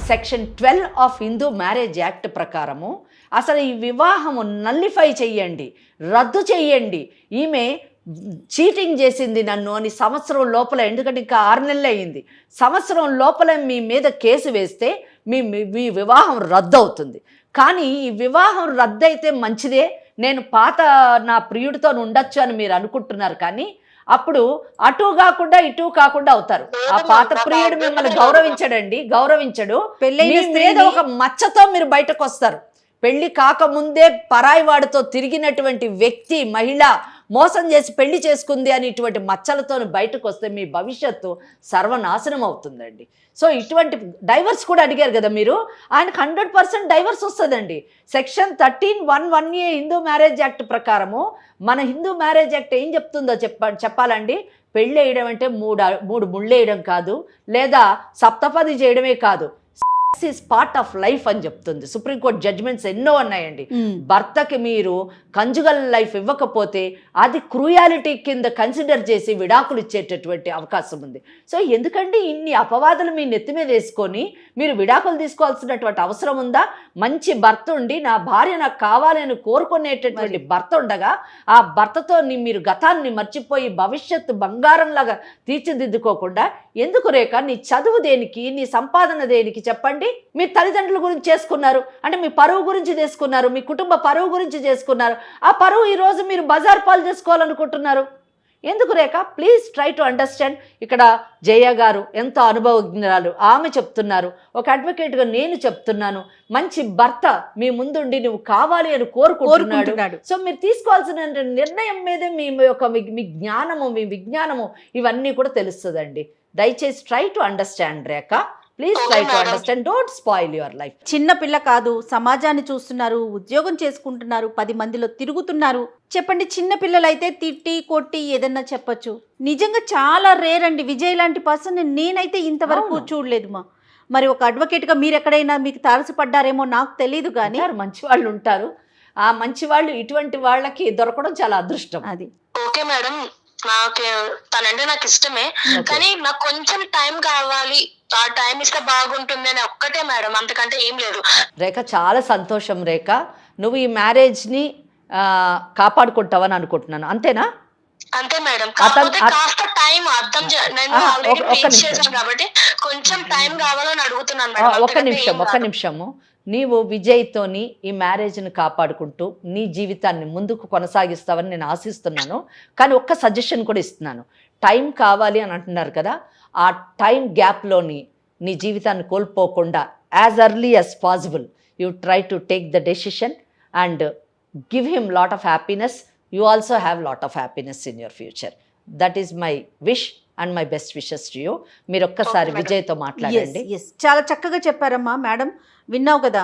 Section 12 of Hindu marriage act ప్రకారము అసలు ఈ వివాహము నల్లిఫై చెయ్యండి, రద్దు చెయ్యండి. ఈమె చీటింగ్ చేసింది నన్ను అని సంవత్సరం లోపల, ఎందుకంటే ఇంకా 6 నెలలు అయ్యింది, సంవత్సరం లోపల మీ మీద కేసు వేస్తే మీ వివాహం రద్దు అవుతుంది. కానీ ఈ వివాహం రద్దు అయితే మంచిదే, నేను పాత నా ప్రియుడితో ఉండొచ్చు అని మీరు అనుకుంటున్నారు. కానీ అప్పుడు అటు కాకుండా ఇటు కాకుండా అవుతారు. ఆ పాత ప్రియుడు మిమ్మల్ని గౌరవించడు. మీ మీద ఒక మచ్చతో మీరు బయటకు వస్తారు. పెళ్లి కాకముందే పరాయి వాడితో తిరిగినటువంటి వ్యక్తి, మహిళ మోసం చేసి పెళ్లి చేసుకుంది అని ఇటువంటి మచ్చలతో బయటకు వస్తే మీ భవిష్యత్తు సర్వనాశనం అవుతుందండి. సో ఇటువంటి డైవర్స్ కూడా అడిగారు కదా మీరు, ఆయనకు 100% డైవర్స్ వస్తుందండి. Section 13(1)(1)A Hindu marriage act ప్రకారము, మన హిందూ మ్యారేజ్ యాక్ట్ ఏం చెప్తుందో చెప్పాలండి. పెళ్ళి వేయడం అంటే మూడు ముళ్ళు వేయడం కాదు, లేదా సప్తపది చేయడమే కాదు, ఈజ్ పార్ట్ ఆఫ్ లైఫ్ అని చెప్తుంది. సుప్రీంకోర్టు జడ్జిమెంట్స్ ఎన్నో ఉన్నాయండి. భర్తకి మీరు కంజుగల్ లైఫ్ ఇవ్వకపోతే అది క్రూయాలిటీ కింద కన్సిడర్ చేసి విడాకులు ఇచ్చేటటువంటి అవకాశం ఉంది. సో ఎందుకంటే ఇన్ని అపవాదులు మీ నెత్తి మీద వేసుకొని మీరు విడాకులు తీసుకోవాల్సినటువంటి అవసరం ఉందా? మంచి భర్త ఉండి, నా భార్య నాకు కావాలి అని కోరుకునేటటువంటి భర్త ఉండగా, ఆ భర్తతో మీరు గతాన్ని మర్చిపోయి భవిష్యత్తు బంగారంలాగా తీర్చిదిద్దుకోకుండా ఎందుకు రేఖ? నీ చదువు దేనికి, నీ సంపాదన దేనికి చెప్పండి? మీ తల్లిదండ్రుల గురించి చేసుకున్నారు అంటే మీ పరువు గురించి చేసుకున్నారు, మీ కుటుంబ పరువు గురించి చేసుకున్నారు. ఆ పరువు ఈరోజు మీరు బజార్ పాలు చేసుకోవాలనుకుంటున్నారు. ఎందుకు Rekha? Please try to understand. ఇక్కడ జయ గారు ఎంతో అనుభవజ్ఞురాలు, ఆమె చెప్తున్నారు, ఒక అడ్వకేట్గా నేను చెప్తున్నాను, మంచి భర్త మీ ముందుండి నువ్వు కావాలి అని కోరుకుంటున్నాడు. సో మీరు తీసుకోవాల్సిన నిర్ణయం మీదే మీ యొక్క మీ జ్ఞానము, మీ విజ్ఞానము ఇవన్నీ కూడా తెలుస్తుందండి. దయచేసి try to understand Rekha. Please try to understand, don't spoil your life. చిన్న పిల్ల కాదు, సమాజాన్ని చూస్తున్నారు, ఉద్యోగం చేసుకుంటున్నారు, 10 మందిలో తిరుగుతున్నారు. చెప్పండి, చిన్న పిల్లలైతే తిట్టి కొట్టి ఏదన్నా చెప్పొచ్చు. నిజంగా చాలా రేర్ అండి. విజయ్ లాంటి పర్సన్ నేనైతే ఇంతవరకు చూడలేదు మా. మరి ఒక అడ్వకేట్గా మీరు ఎక్కడైనా మీకు తారసపడ్డారేమో నాకు తెలియదు, కానీ మంచి వాళ్ళు ఉంటారు. ఆ మంచి వాళ్ళు ఇటువంటి వాళ్ళకి దొరకడం చాలా అదృష్టం. అది ఓకే మేడం, నాకు తనంటే నాకు ఇష్టమే, కానీ నాకు కొంచెం టైం కావాలి, ఆ టైం ఇస్తే బాగుంటుంది అని ఒక్కటే మేడం, అంతకంటే ఏం లేదు. రేఖ, చాలా సంతోషం రేఖ. నువ్వు ఈ మ్యారేజ్ని కాపాడుకుంటావని అనుకుంటున్నాను, అంతేనా? అంతే మేడం, కాకపోతే కాస్త టైం అర్థం నేను ఆల్రెడీ ఒక్క నిమిషం. చేశాను కాబట్టి కొంచెం టైం కావాలని అడుగుతున్నాను ఆ, మేడం. ఒక్క నిమిషం, ఒక్క నిమిషము. నీవు విజయ్తోని ఈ మ్యారేజ్ని కాపాడుకుంటూ నీ జీవితాన్ని ముందుకు కొనసాగిస్తావని నేను ఆశిస్తున్నాను. కానీ ఒక్క సజెషన్ కూడా ఇస్తున్నాను. టైం కావాలి అని అంటున్నారు కదా, ఆ టైం గ్యాప్లోని నీ జీవితాన్ని కోల్పోకుండా as early as possible you try to take the decision and give him lot of happiness. You also have lot of happiness in your future. That is my wish and my best wishes to you. మీరు ఒక్కసారి విజయ్తో మాట్లాడండి. yes చాలా చక్కగా చెప్పారమ్మా madam. విన్నావు కదా,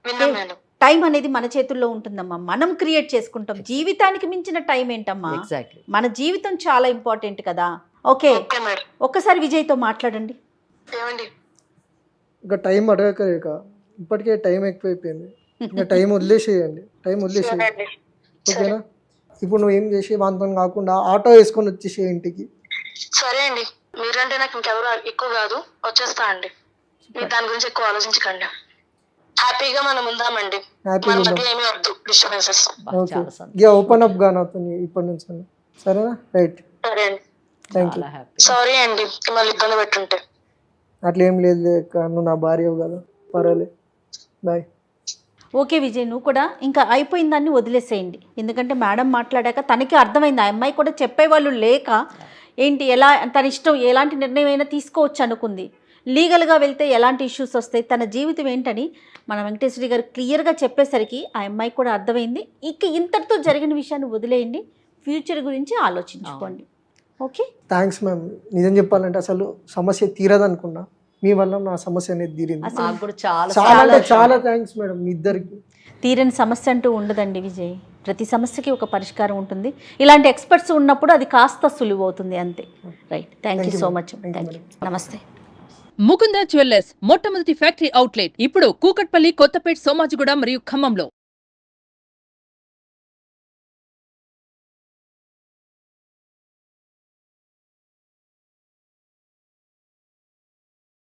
విన్నాను madam. Time అనేది మన చేతుల్లో ఉంటుందమ్మా, మనం క్రియేట్ చేసుకుంటాం. జీవితానికి మించిన టైం ఏంటమ్మా, ఎగ్జాక్ట్లీ. మన జీవితం చాలా ఇంపార్టెంట్ కదా. Okay, okay madam. ఒక్కసారి విజయ్తో మాట్లాడండి. ఏమండి, ఇంకా టైం అడగక రేఖ, ఇప్పటికే టైం ఎక్కువైపోయింది. ఇంకా టైం వదిలేసేయండి, టైం వదిలేసేయండి, సరే అండి. ఓకేనా? ఇప్పుడు నువ్వు ఏం చేసి వాంతో కాకుండా ఆటో వేసుకొని వచ్చేసే ఇంటికి. సరే అండి, మీరంటే నాకు ఇంకెవరు ఎక్కువ కాదు, వచ్చేస్తా అండి. మీరు దాని గురించి ఎక్కువ ఆలోచించకండి, హ్యాపీగా మనం ఉందామండి. హ్యాపీగా మన ఉందాం. మధ్య ఏమీ వద్దు డిస్టర్బెన్సెస్. ఓకే, చాలా సంతోషం. ఇక ఓపెన్ అప్ గా నాతో ఇప్పటి నుంచి, సరేనా? రైట్, సరే అండి, థ్యాంక్ యూ. చాలా హ్యాపీ. సారీ అండి మిమ్మల్ని ఇబ్బంది పెట్టుంటే. అట్లా ఏం లేదు లేక, నువ్వు నా భార్య కదా, పర్వాలేదు. బాయ్. ఓకే విజయ్, నువ్వు కూడా ఇంకా అయిపోయిన దాన్ని వదిలేసేయండి. ఎందుకంటే మేడం మాట్లాడాక తనకి అర్థమైంది, ఆ అమ్మాయి కూడా చెప్పేవాళ్ళు లేక ఏంటి ఎలా తన ఇష్టం ఎలాంటి నిర్ణయం అయినా తీసుకోవచ్చు అనుకుంది. లీగల్గా వెళ్తే ఎలాంటి ఇష్యూస్ వస్తాయి, తన జీవితం ఏంటని మన వెంకటేశ్వరి గారు క్లియర్గా చెప్పేసరికి ఆ అమ్మాయి కూడా అర్థమైంది. ఇక ఇంతటితో జరిగిన విషయాన్ని వదిలేయండి, ఫ్యూచర్ గురించి ఆలోచించుకోండి. Okay, thanks ma'am. నిజం చెప్పాలంటే అసలు సమస్య తీరదనుకున్నా, మీ వల్ల నా సమస్య అనేది తీరింది. నాకు కూడా చాలా చాలా అంటే చాలా థ్యాంక్స్ మేడం మీ ఇద్దరికి. తీరని సమస్య అంటూ ఉండదండి విజయ్, ప్రతి సమస్యకి ఒక పరిష్కారం ఉంటుంది. ఇలాంటి ఎక్స్పర్ట్స్ ఉన్నప్పుడు అది కాస్త సులువు అవుతుంది, అంతే. Right, thank you so much. Thank you, నమస్తే. ముకుంద జ్యువెల్లర్స్ మొట్టమొదటి ఫ్యాక్టరీ అవుట్లెట్ ఇప్పుడు కూకట్పల్లి, కొత్తపేట్, సోమాజిగూడ మరియు ఖమ్మంలో.